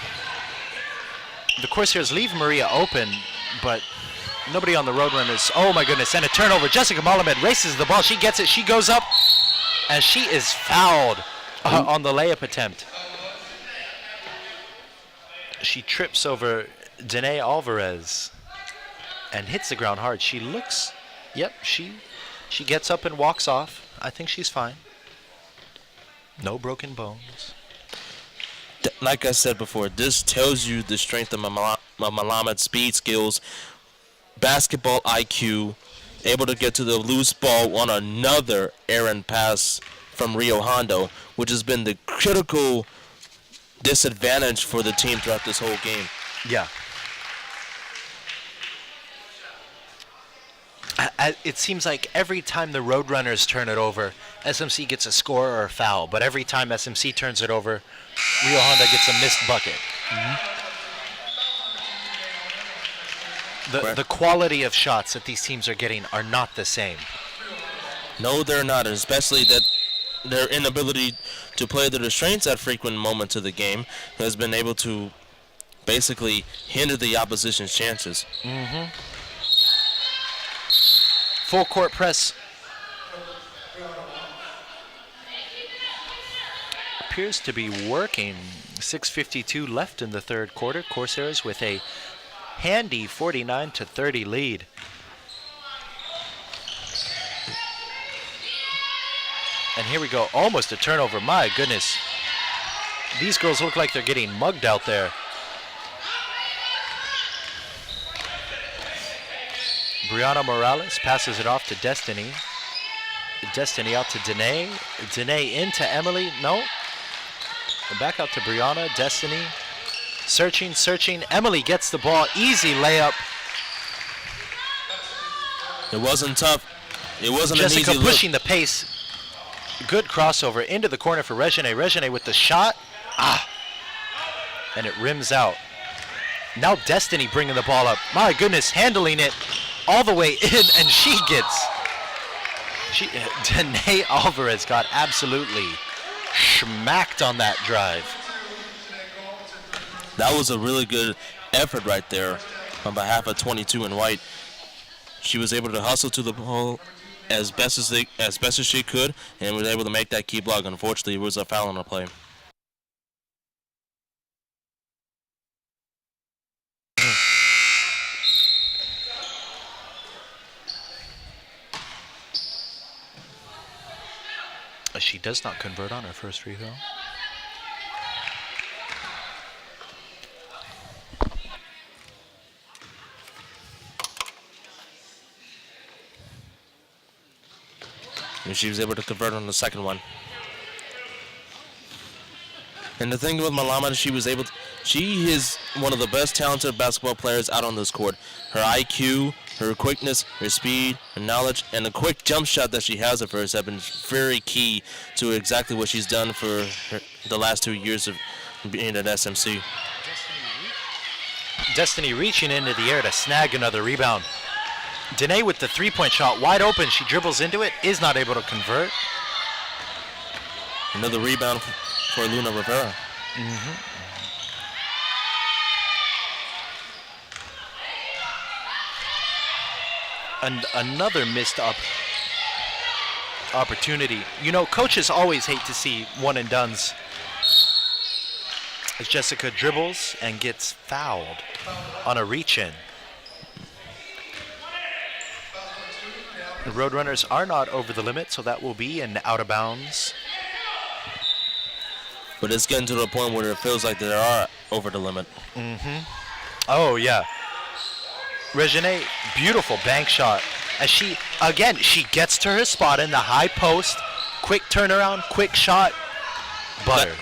The Corsairs leave Maria open, but nobody on the Roadrunners. Oh my goodness, and a turnover. Jessica Malamed races the ball. She gets it, she goes up, and she is fouled on the layup attempt. She trips over Danae Alvarez and hits the ground hard. She looks, yep, she gets up and walks off. I think she's fine. No broken bones. Like I said before, this tells you the strength of Malamed's speed skills, basketball IQ, able to get to the loose ball on another errant pass from Rio Hondo, which has been the critical disadvantage for the team throughout this whole game. Yeah. It seems like every time the Roadrunners turn it over, SMC gets a score or a foul. But every time SMC turns it over, Rio Hondo gets a missed bucket. The quality of shots that these teams are getting are not the same. No, they're not, and especially that their inability to play the restraints at frequent moments of the game has been able to basically hinder the opposition's chances. Full court press. Appears to be working. 6:52 left in the third quarter. Corsairs with a handy 49-30 lead. And here we go, almost a turnover. My goodness. These girls look like they're getting mugged out there. Brianna Morales passes it off to Destiny. Destiny out to Danae. Danae into Emily. No. And back out to Brianna. Destiny. Searching. Emily gets the ball. Easy layup. It wasn't tough. It wasn't Jessica an easy pushing the pace. Good crossover into the corner for Regine. Regine with the shot. And it rims out. Now Destiny bringing the ball up. My goodness, handling it all the way in, and she gets. Danae Alvarez got absolutely smacked on that drive. That was a really good effort right there on behalf of 22 in white. She was able to hustle to the ball as best as she could, and was able to make that key block. Unfortunately, it was a foul on the play. She does not convert on her first free throw. And she was able to convert on the second one. And the thing with Malamed, she is one of the best talented basketball players out on this court. Her IQ, her quickness, her speed, her knowledge, and the quick jump shot that she has of hers have been very key to exactly what she's done for the last 2 years of being at SMC. Destiny reaching into the air to snag another rebound. Danae with the three-point shot wide open. She dribbles into it, is not able to convert. Another rebound for Luna Rivera. And another missed opportunity. You know, coaches always hate to see one and dones. As Jessica dribbles and gets fouled on a reach-in. The Roadrunners are not over the limit, so that will be an out of bounds. But it's getting to the point where it feels like they are over the limit. Oh, yeah. Regine, beautiful bank shot. As she gets to her spot in the high post. Quick turnaround, quick shot. Butter.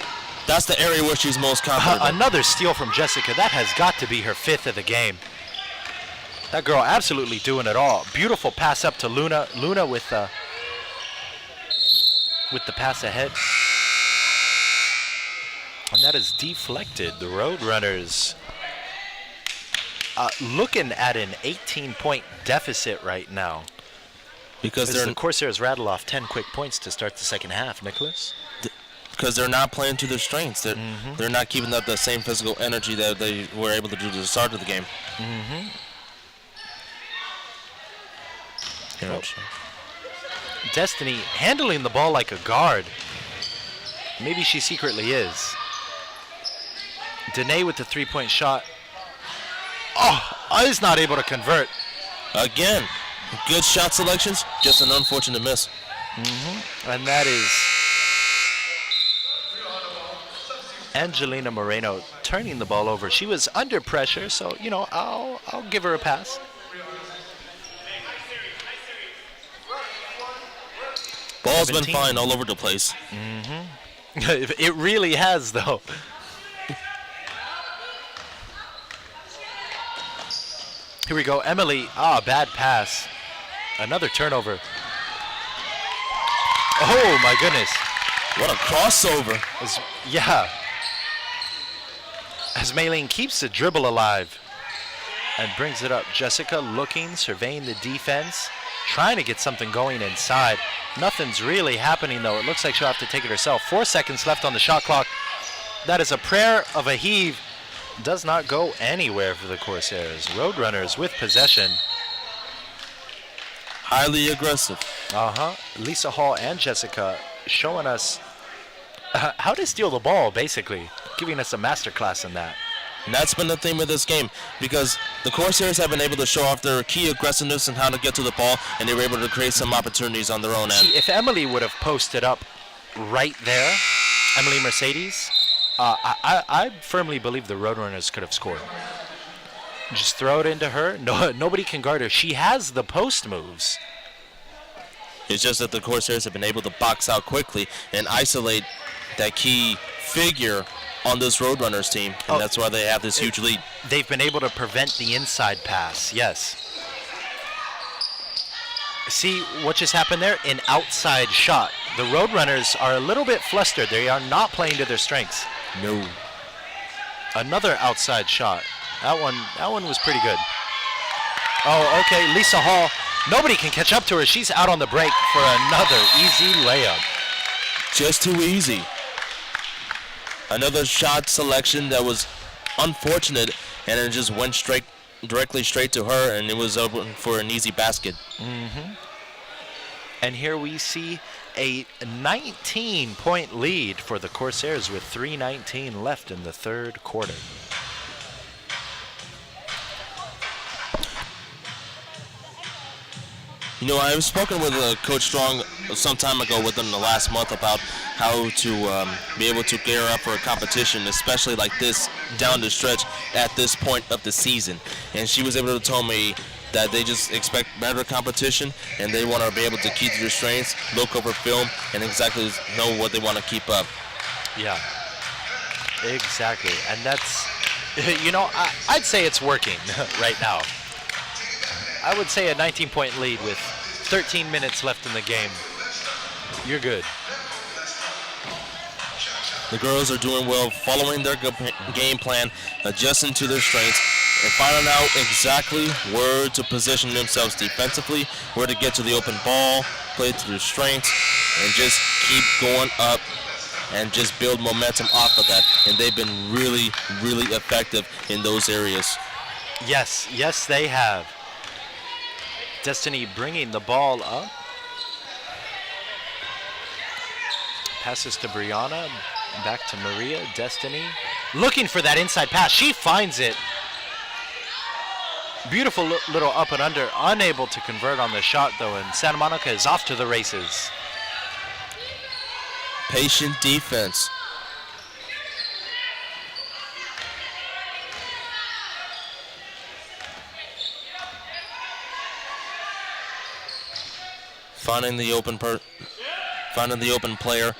That's the area where she's most confident. Another steal from Jessica. That has got to be her 5th of the game. That girl absolutely doing it all. Beautiful pass up to Luna. Luna with the pass ahead. And that is deflected. The Roadrunners looking at an 18-point deficit right now. Because the Corsairs rattle off 10 quick points to start the second half, Nicholas. Because they're not playing to their strengths. They're not keeping up the same physical energy that they were able to do to the start of the game. Destiny handling the ball like a guard. Maybe she secretly is. Danae with the 3-point shot. Oh, is not able to convert. Again, good shot selections, just an unfortunate miss. And that is Angelina Moreno turning the ball over. She was under pressure, so, you know, I'll give her a pass. Ball's been fine all over the place. It really has, though. Here we go, Emily. Bad pass. Another turnover. Oh, my goodness. What a crossover. As Maylene keeps the dribble alive and brings it up. Jessica looking, surveying the defense, trying to get something going inside. Nothing's really happening, though. It looks like she'll have to take it herself. 4 seconds left on the shot clock. That is a prayer of a heave. Does not go anywhere for the Corsairs. Roadrunners with possession. Highly aggressive. Lisa Hall and Jessica showing us how to steal the ball, basically. Giving us a masterclass in that. And that's been the theme of this game, because the Corsairs have been able to show off their key aggressiveness and how to get to the ball, and they were able to create some opportunities on their own end. See, if Emily would have posted up right there, Emily Mercedes, I firmly believe the Roadrunners could have scored. Just throw it into her. No, nobody can guard her. She has the post moves. It's just that the Corsairs have been able to box out quickly and isolate that key figure on this Roadrunners team, and that's why they have this huge lead. They've been able to prevent the inside pass, yes. See what just happened there? An outside shot. The Roadrunners are a little bit flustered. They are not playing to their strengths. No. Another outside shot. That one was pretty good. Oh, okay, Lisa Hall. Nobody can catch up to her. She's out on the break for another easy layup. Just too easy. Another shot selection that was unfortunate, and it just went directly straight to her, and it was open for an easy basket. And here we see a 19-point lead for the Corsairs with 3:19 left in the third quarter. You know, I've spoken with Coach Strong some time ago within the last month about how to be able to gear up for a competition, especially like this down the stretch at this point of the season. And she was able to tell me that they just expect better competition, and they want to be able to keep their strengths, look over film, and exactly know what they want to keep up. Yeah, exactly. And that's, you know, I'd say it's working right now. I would say a 19-point lead with 13 minutes left in the game. You're good. The girls are doing well, following their game plan, adjusting to their strengths, and finding out exactly where to position themselves defensively, where to get to the open ball, play to their strengths, and just keep going up and just build momentum off of that. And they've been really, really effective in those areas. Yes, yes, they have. Destiny bringing the ball up. Passes to Brianna, back to Maria. Destiny looking for that inside pass. She finds it. Beautiful little up and under. Unable to convert on the shot, though, and Santa Monica is off to the races. Patient defense. finding the open player,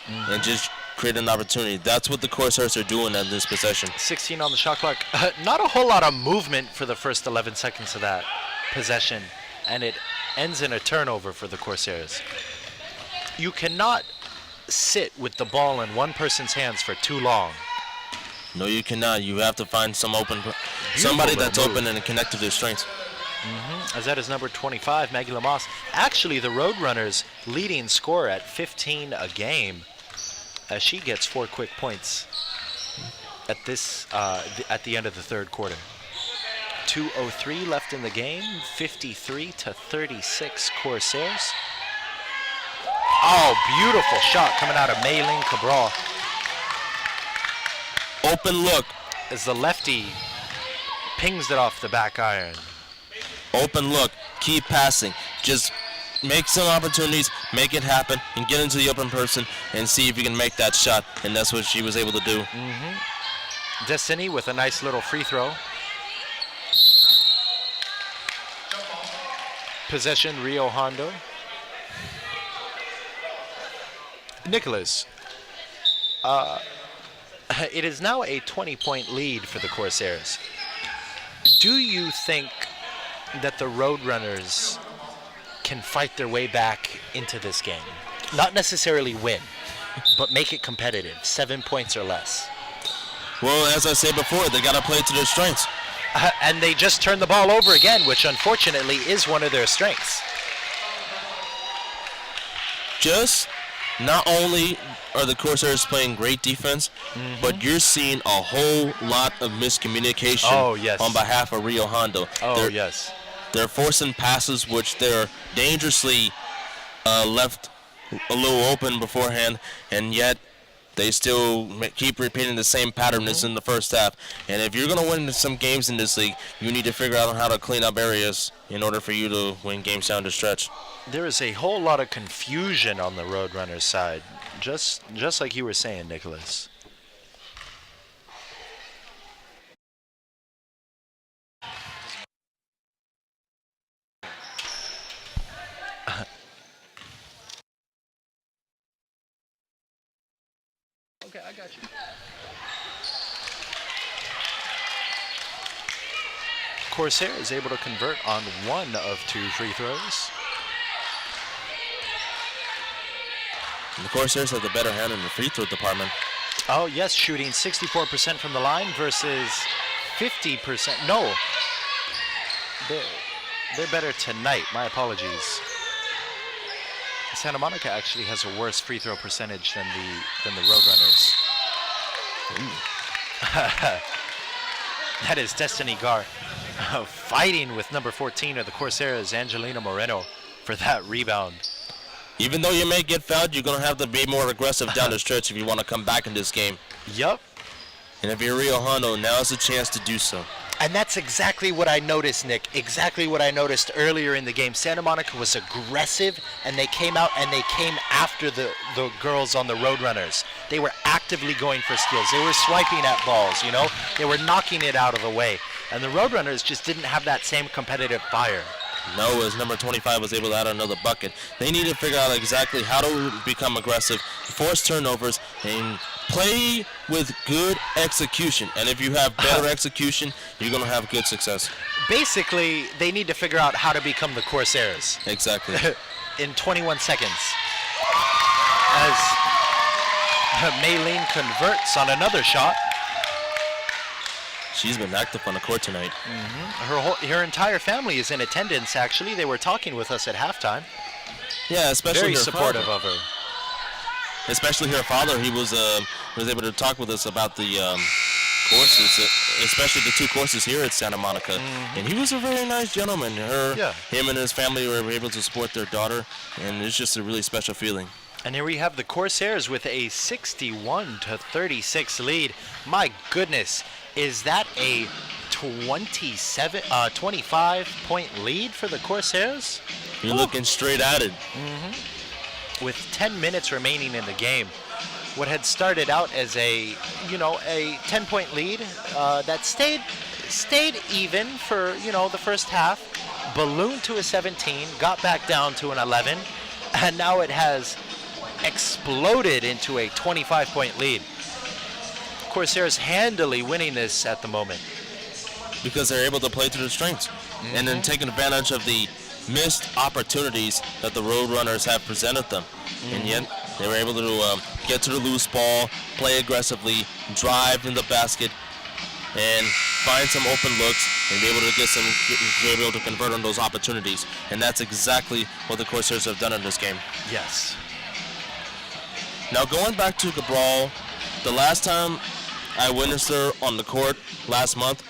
and just create an opportunity. That's what the Corsairs are doing at this possession. 16 on the shot clock. Not a whole lot of movement for the first 11 seconds of that possession, and it ends in a turnover for the Corsairs. You cannot sit with the ball in one person's hands for too long. No, you cannot. You have to find somebody that's open and connect to their strengths. As that is number 25, Maggie Lamas. Actually, the Roadrunners' leading scorer at 15 a game, as she gets 4 quick points at the end of the third quarter. 2:03 left in the game, 53-36 Corsairs. Oh, beautiful shot coming out of Maylene Cabral. Open look. As the lefty pings it off the back iron. Open look. Keep passing. Just make some opportunities, make it happen, and get into the open person and see if you can make that shot. And that's what she was able to do. Destiny with a nice little free throw. Possession, Rio Hondo. Nicholas, it is now a 20-point lead for the Corsairs. Do you think that the Roadrunners can fight their way back into this game? Not necessarily win, but make it competitive, 7 points or less. Well, as I said before, they got to play to their strengths. And they just turned the ball over again, which unfortunately is one of their strengths. Just not only are the Corsairs playing great defense, but you're seeing a whole lot of miscommunication on behalf of Rio Hondo. They're forcing passes which they're dangerously left a little open beforehand, and yet they still keep repeating the same pattern as in the first half. And if you're going to win some games in this league, you need to figure out how to clean up areas in order for you to win games down the stretch. There is a whole lot of confusion on the Roadrunners side, just like you were saying, Nicholas. Okay, I got you. Corsair is able to convert on 1 of 2 free throws. And the Corsairs have the better hand in the free throw department. Oh, yes, shooting 64% from the line versus 50%. No, they're better tonight. My apologies. Santa Monica actually has a worse free throw percentage than the Roadrunners. That is Destiny Gar fighting with number 14 of the Corsairs, Angelina Moreno, for that rebound. Even though you may get fouled, you're going to have to be more aggressive down the stretch if you want to come back in this game. Yup. And if you're Rio Hondo, now is a chance to do so. And that's exactly what I noticed, Nick. Exactly what I noticed earlier in the game. Santa Monica was aggressive, and they came out and they came after the girls on the Roadrunners. They were actively going for steals. They were swiping at balls, you know. They were knocking it out of the way. And the Roadrunners just didn't have that same competitive fire. No, as number 25 was able to add another bucket. They need to figure out exactly how to become aggressive, force turnovers, and play with good execution. And if you have better execution, you're going to have good success. Basically, they need to figure out how to become the Corsairs. Exactly. In 21 seconds. As Maylene converts on another shot. She's been active on the court tonight. Her entire family is in attendance, actually. They were talking with us at halftime. Yeah, especially very her supportive father. of her. Especially her father. He was able to talk with us about the courses, especially the 2 courses here at Santa Monica. And he was a very nice gentleman. Him and his family were able to support their daughter, and it's just a really special feeling. And here we have the Corsairs with a 61-36 lead. My goodness, is that a 25-point lead for the Corsairs? You're looking straight at it. With 10 minutes remaining in the game, what had started out as a 10-point lead that stayed stayed even for, the first half, ballooned to a 17, got back down to an 11, and now it has exploded into a 25-point lead. Corsairs handily winning this at the moment. Because they're able to play to their strengths and then taking advantage of the missed opportunities that the Roadrunners have presented them. And yet they were able to get to the loose ball, play aggressively, drive in the basket, and find some open looks and be able to convert on those opportunities. And that's exactly what the Corsairs have done in this game. Yes. Now going back to Cabral, the last time I witnessed her on the court last month,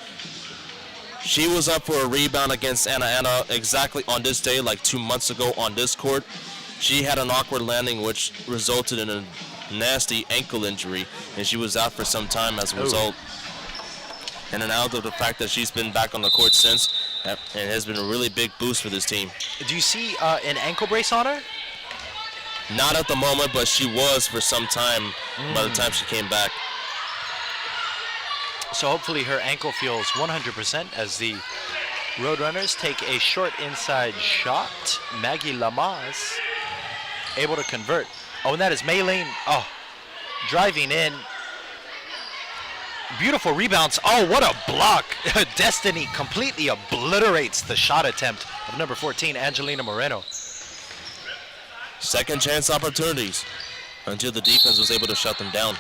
she was up for a rebound against Ana exactly on this day, like 2 months ago on this court. She had an awkward landing, which resulted in a nasty ankle injury, and she was out for some time as a result. And then out of the fact that she's been back on the court since, it has been a really big boost for this team. Do you see an ankle brace on her? Not at the moment, but she was for some time by the time she came back. So hopefully her ankle feels 100% as the Roadrunners take a short inside shot. Maggie Lamas able to convert. Oh, and that is Maylene. Oh, driving in. Beautiful rebounds. Oh, what a block. Destiny completely obliterates the shot attempt of number 14, Angelina Moreno. Second chance opportunities until the defense was able to shut them down.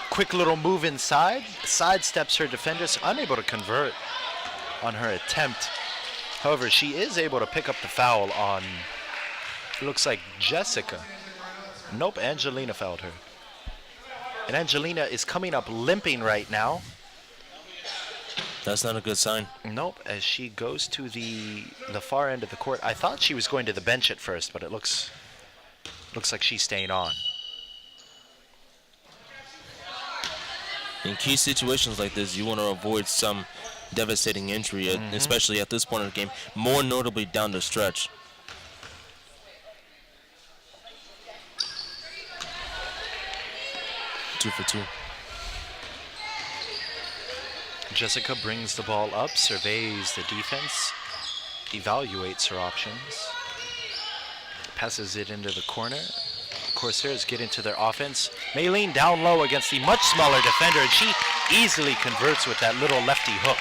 Quick little move inside, sidesteps her defenders, unable to convert on her attempt. However, she is able to pick up the foul on, it looks like Jessica. Nope, Angelina fouled her. And Angelina is coming up limping right now. That's not a good sign. Nope, as she goes to the far end of the court. I thought she was going to the bench at first, but it looks like she's staying on. In key situations like this, you want to avoid some devastating injury, especially at this point in the game, more notably down the stretch. Two for two. Jessica brings the ball up, surveys the defense, evaluates her options, passes it into the corner. Corsairs get into their offense. Maylene down low against the much smaller defender, and she easily converts with that little lefty hook.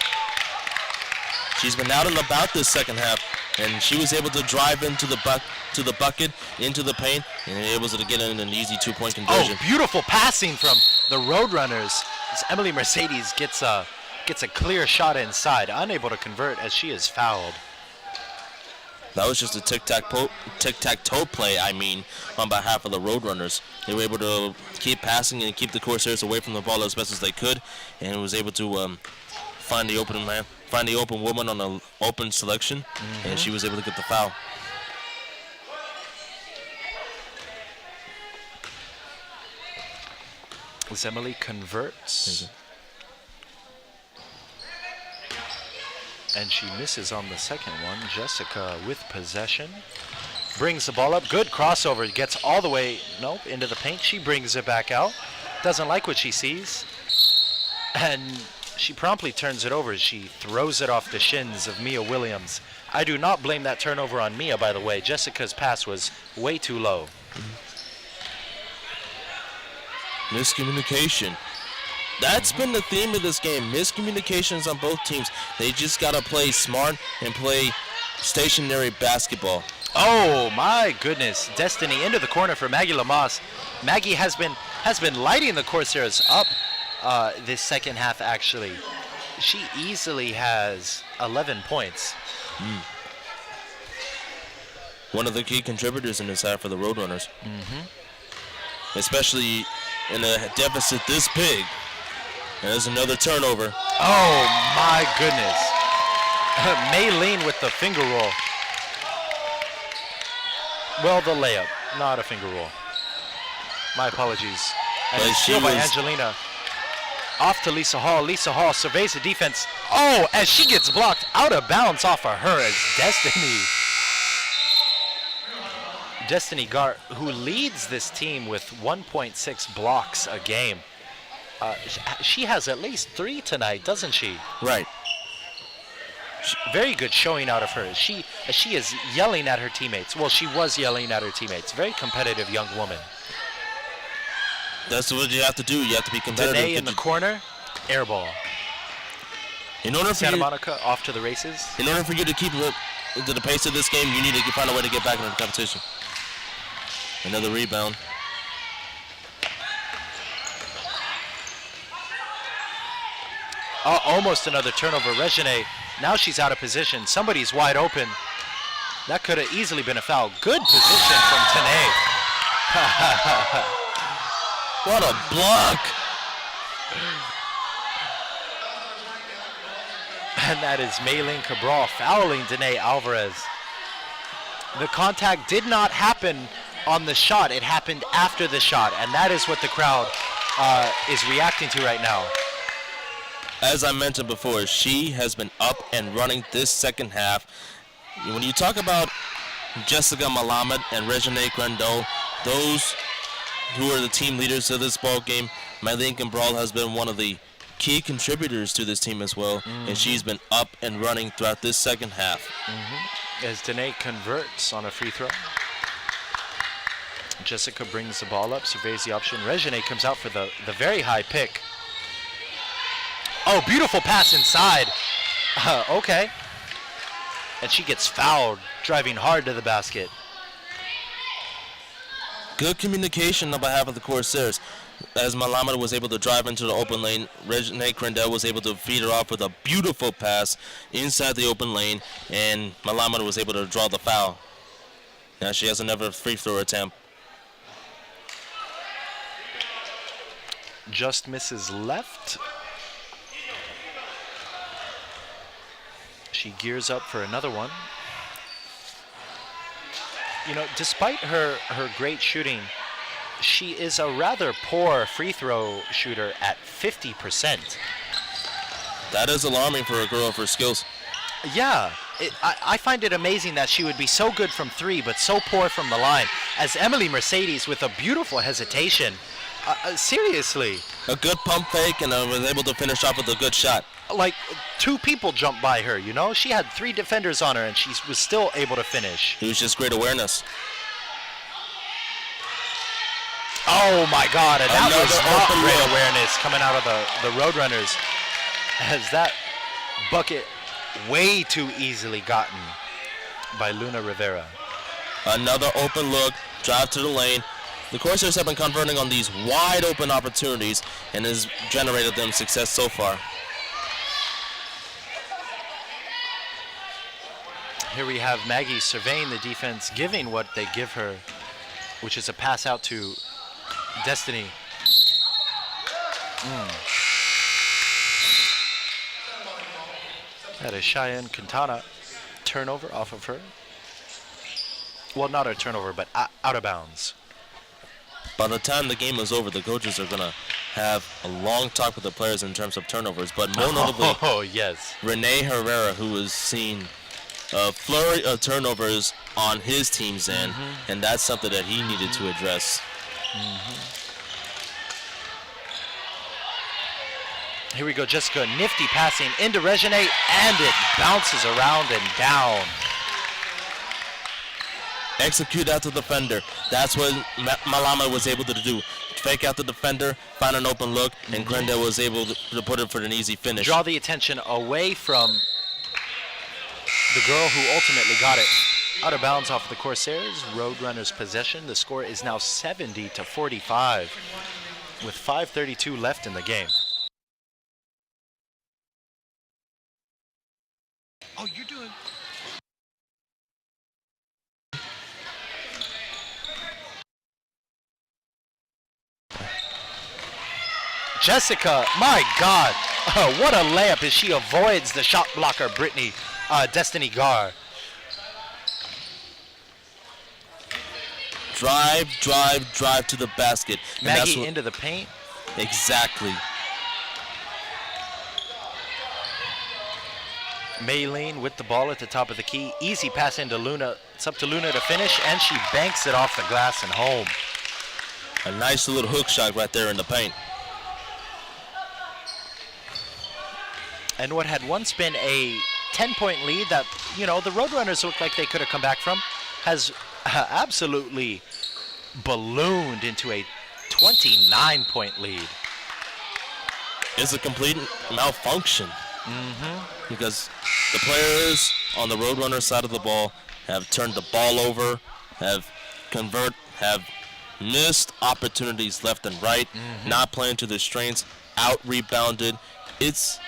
She's been out and about this second half, and she was able to drive into the bucket, into the paint, and able to get in an easy 2-point conversion. Oh, beautiful passing from the Roadrunners. As Emily Mercedes gets a clear shot inside, unable to convert as she is fouled. That was just a tic-tac-toe play, on behalf of the Roadrunners. They were able to keep passing and keep the Corsairs away from the ball as best as they could, and was able to find the open woman on an open selection, and she was able to get the foul. As Emily converts. And she misses on the second one. Jessica with possession. Brings the ball up. Good crossover. Gets all the way, into the paint. She brings it back out. Doesn't like what she sees. And she promptly turns it over. She throws it off the shins of Mia Williams. I do not blame that turnover on Mia, by the way. Jessica's pass was way too low. Miscommunication. That's been the theme of this game. Miscommunications on both teams. They just got to play smart and play stationary basketball. Oh my goodness. Destiny into the corner for Maggie Lamas. Maggie has been lighting the Corsairs up this second half, actually. She easily has 11 points. One of the key contributors in this half for the Roadrunners. Especially in a deficit this big. And there's another turnover. Oh my goodness. Maylene with the finger roll. Well, the layup, not a finger roll. My apologies. And steal by Angelina. Off to Lisa Hall. Lisa Hall surveys the defense. Oh, as she gets blocked out of bounds off of her as Destiny Gart, who leads this team with 1.6 blocks a game. She has at least 3 tonight, doesn't she? Right. Very good showing out of her. She is yelling at her teammates. Well, she was yelling at her teammates. Very competitive young woman. That's what you have to do. You have to be competitive. Danae in the corner, air ball. In order for Santa you, Monica off to the races. in order for you to keep to the pace of this game, you need to find a way to get back into the competition. Another rebound. Almost another turnover. Regine, now she's out of position. Somebody's wide open. That could have easily been a foul. Good position from Danae. What a block! And that is Maylene Cabral fouling Danae Alvarez. The contact did not happen on the shot. It happened after the shot, and that is what the crowd is reacting to right now. As I mentioned before, she has been up and running this second half. When you talk about Jessica Malamed and Regine Grandot, those who are the team leaders of this ball game, Maylene Cabral has been one of the key contributors to this team as well, and she's been up and running throughout this second half. As Danae converts on a free throw. Jessica brings the ball up, surveys the option. Regine comes out for the very high pick. Oh, beautiful pass inside. Okay. And she gets fouled, driving hard to the basket. Good communication on behalf of the Corsairs. As Malamed was able to drive into the open lane, Regine Crandell was able to feed her off with a beautiful pass inside the open lane, and Malamed was able to draw the foul. Now she has another free throw attempt. Just misses left. She gears up for another one. You know, despite her great shooting, she is a rather poor free throw shooter at 50%. That is alarming for a girl of her skills. Yeah, I find it amazing that she would be so good from three, but so poor from the line. As Emily Mercedes with a beautiful hesitation. Seriously. A good pump fake, and was able to finish off with a good shot. Like, two people jumped by her, you know? She had three defenders on her, and she was still able to finish. It was just great awareness. Oh, my God. And that was not open great look. awareness coming out of the Roadrunners. As that bucket way too easily gotten by Luna Rivera. Another open look, drive to the lane. The Corsairs have been converting on these wide open opportunities and has generated them success so far. Here we have Maggie surveying the defense, giving what they give her, which is a pass out to Destiny. That is Cheyenne Quintana. Turnover off of her. Well, not a turnover, but out of bounds. By the time the game is over, the coaches are going to have a long talk with the players in terms of turnovers, but more notably, yes. Renee Herrera, who has seen a flurry of turnovers on his team's end, and that's something that he needed to address. Here we go, Jessica, nifty passing into Regine, and it bounces around and down. Execute out the defender. That's what Malamed was able to do. Fake out the defender, find an open look, and Grendel was able to put it for an easy finish. Draw the attention away from the girl who ultimately got it. Out of bounds off the Corsairs, Roadrunners possession. The score is now 70-45 with 5:32 left in the game. Oh, you're doing... Jessica, my God, what a layup as she avoids the shot blocker, Destiny Gar. Drive to the basket. And Maggie into the paint. Exactly. Maylene with the ball at the top of the key. Easy pass into Luna. It's up to Luna to finish, and she banks it off the glass and home. A nice little hook shot right there in the paint. And what had once been a 10-point lead that, the Roadrunners looked like they could have come back from, has absolutely ballooned into a 29-point lead. It's a complete malfunction. Because the players on the Roadrunner side of the ball have turned the ball over, have missed opportunities left and right, not playing to their strengths, out-rebounded. It's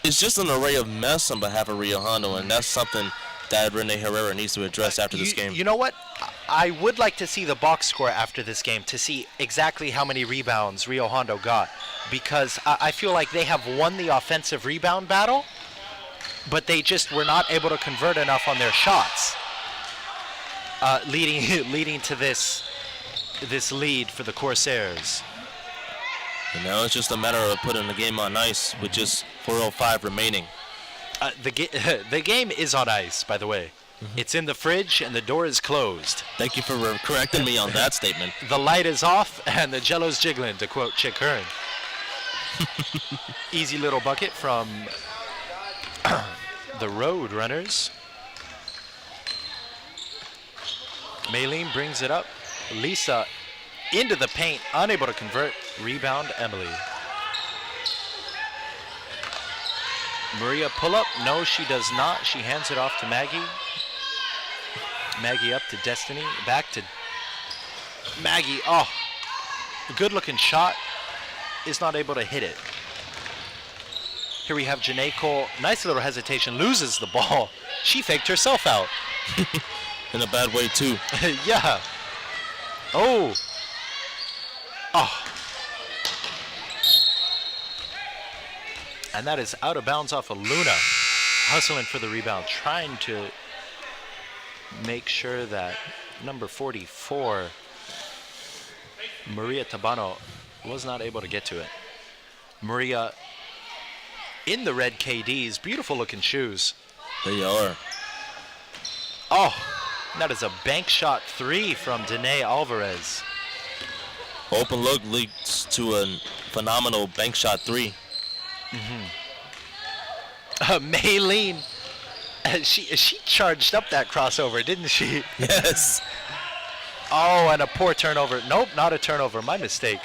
just an array of mess on behalf of Rio Hondo, and that's something that Rene Herrera needs to address after this game. You know what? I would like to see the box score after this game to see exactly how many rebounds Rio Hondo got, because I feel like they have won the offensive rebound battle, but they just were not able to convert enough on their shots, leading to this lead for the Corsairs. And now it's just a matter of putting the game on ice with just 4:05 remaining. The game is on ice, by the way. It's in the fridge and the door is closed. Thank you for correcting me on that statement. The light is off and the jello's jiggling, to quote Chick Hearn. Easy little bucket from the Roadrunners. Maylene brings it up. Lisa into the paint, unable to convert. Rebound, Emily. Maria pull up. No, she does not. She hands it off to Maggie. Maggie up to Destiny. Back to Maggie. Oh, good looking shot. Is not able to hit it. Here we have Janae Cole. Nice little hesitation. Loses the ball. She faked herself out. In a bad way, too. Yeah. Oh. Oh. And that is out of bounds off of Luna. Hustling for the rebound. Trying to make sure that number 44, Maria Tabano, was not able to get to it. Maria in the red KDs. Beautiful looking shoes. They are. Oh, that is a bank shot 3 from Danae Alvarez. Open look leads to a phenomenal bank shot 3. Maylene, she charged up that crossover, didn't she? Yes. Oh, and a poor turnover. Nope, not a turnover. My mistake.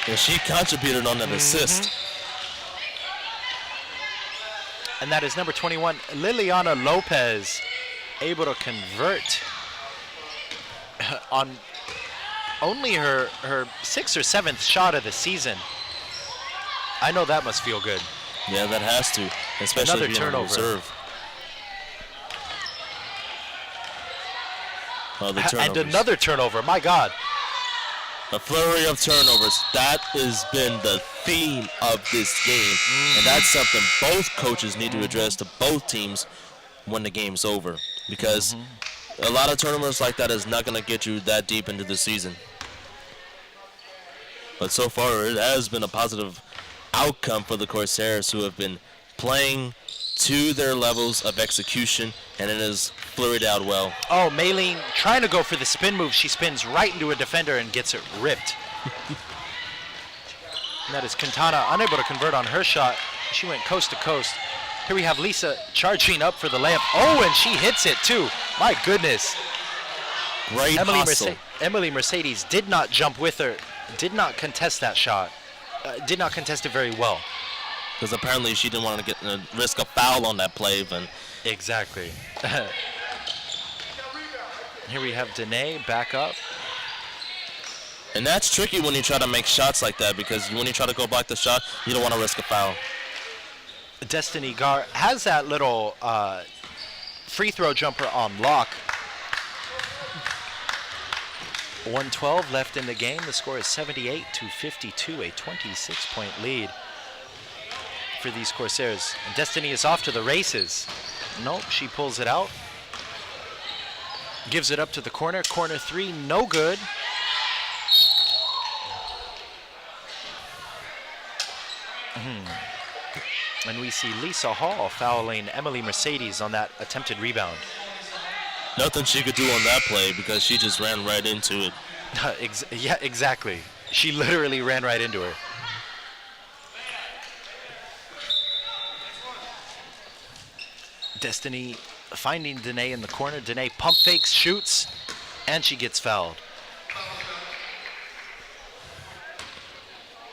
And she contributed on an assist. And that is number 21, Liliana Lopez, able to convert on only her 6th or 7th shot of the season. I know that must feel good. Yeah, that has to, especially Another being on turnover. reserve. Oh, the And turnovers. another turnover, my God. A flurry of turnovers. That has been the theme of this game. And that's something both coaches need to address to both teams when the game's over. Because a lot of turnovers like that is not going to get you that deep into the season. But so far, it has been a positive outcome for the Corsairs, who have been playing to their levels of execution, and it has flurried out well. Oh, Maylene trying to go for the spin move. She spins right into a defender and gets it ripped. And that is Quintana unable to convert on her shot. She went coast to coast. Here we have Lisa charging up for the layup. Oh, and she hits it too. My goodness. Great hustle. Emily Mercedes did not jump with her, did not contest that shot, did not contest it very well. Because apparently she didn't want to risk a foul on that play. But Exactly. Here we have Danae back up. And that's tricky when you try to make shots like that, because when you try to go block the shot, you don't want to risk a foul. Destiny Gar has that little free throw jumper on lock. 1:12 left in the game. The score is 78-52, a 26-point lead for these Corsairs. And Destiny is off to the races. Nope, she pulls it out. Gives it up to the corner. Corner 3, no good. And we see Lisa Hall fouling Emily Mercedes on that attempted rebound. Nothing she could do on that play, because she just ran right into it. Yeah, exactly. She literally ran right into her. Destiny finding Danae in the corner. Danae pump fakes, shoots, and she gets fouled.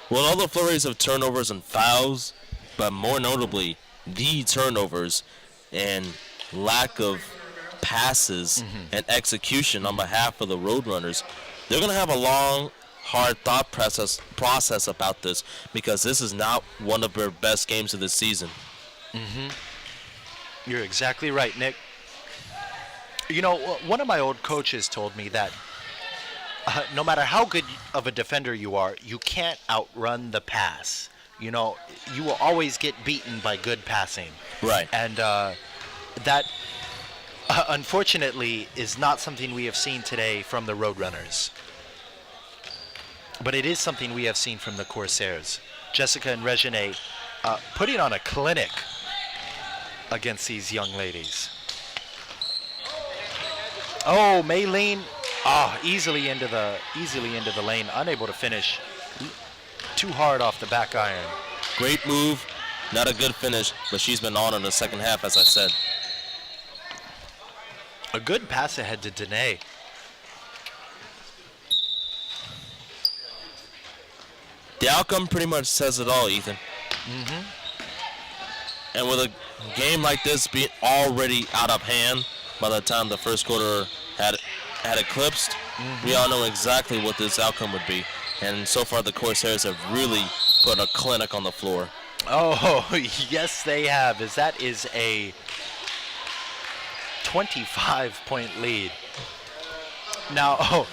Well, all the flurries of turnovers and fouls, but more notably, the turnovers and lack of passes and execution on behalf of the Roadrunners, they're going to have a long, hard thought process about this, because this is not one of their best games of the season. You're exactly right, Nick. You know, one of my old coaches told me that no matter how good of a defender you are, you can't outrun the pass. You know, you will always get beaten by good passing. Right. And that, unfortunately, is not something we have seen today from the Roadrunners. But it is something we have seen from the Corsairs. Jessica and Regine putting on a clinic against these young ladies. Oh, Maylene, easily into the lane, unable to finish. Too hard off the back iron. Great move, not a good finish, but she's been on in the second half, as I said. A good pass ahead to Danae. The outcome pretty much says it all, Ethan. And with a game like this being already out of hand by the time the first quarter had eclipsed, we all know exactly what this outcome would be. And so far, the Corsairs have really put a clinic on the floor. Oh, yes, they have, as that is a 25-point lead. Now,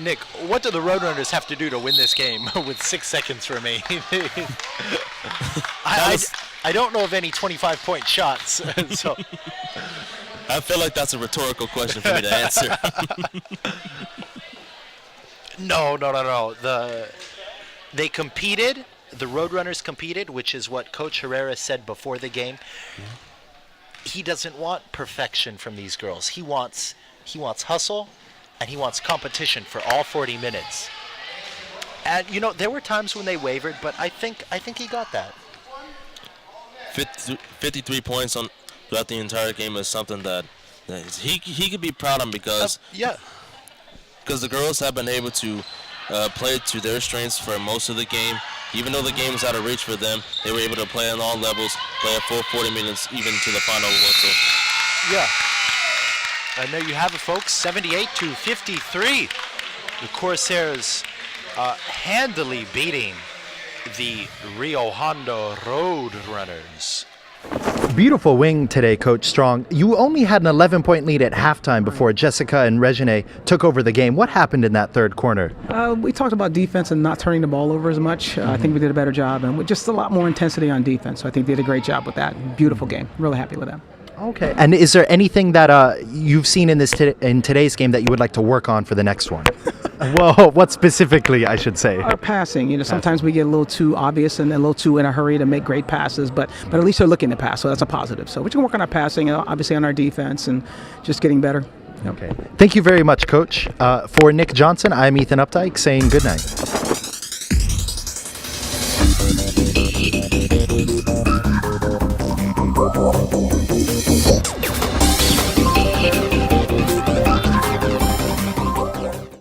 Nick, what do the Roadrunners have to do to win this game with 6 seconds remaining? I don't know of any 25-point shots. So I feel like that's a rhetorical question for me to answer. No. They competed. The Roadrunners competed, which is what Coach Herrera said before the game. He doesn't want perfection from these girls. He wants hustle, and he wants competition for all 40 minutes. And you know, there were times when they wavered, but I think he got that. 53 points throughout the entire game is something that he could be proud of, because because the girls have been able to play to their strengths for most of the game. Even though the game was out of reach for them, they were able to play on all levels, play a full 40 minutes, even to the final whistle. Yeah. And there you have it, folks. 78-53. The Corsairs handily beating the Rio Hondo Roadrunners. Beautiful wing today, Coach Strong. You only had an 11-point lead at halftime before Jessica and Regine took over the game. What happened in that third quarter? We talked about defense and not turning the ball over as much. I think we did a better job, and with just a lot more intensity on defense. So I think they did a great job with that. Beautiful game. Really happy with them. Okay. And is there anything that you've seen in in today's game that you would like to work on for the next one? Well, what specifically, I should say? Our passing. You know, sometimes we get a little too obvious and a little too in a hurry to make great passes, but at least they're looking to pass, so that's a positive. So we're going to work on our passing, obviously on our defense, and just getting better. Okay. Thank you very much, Coach. For Nick Johnson, I'm Ethan Updike saying good night.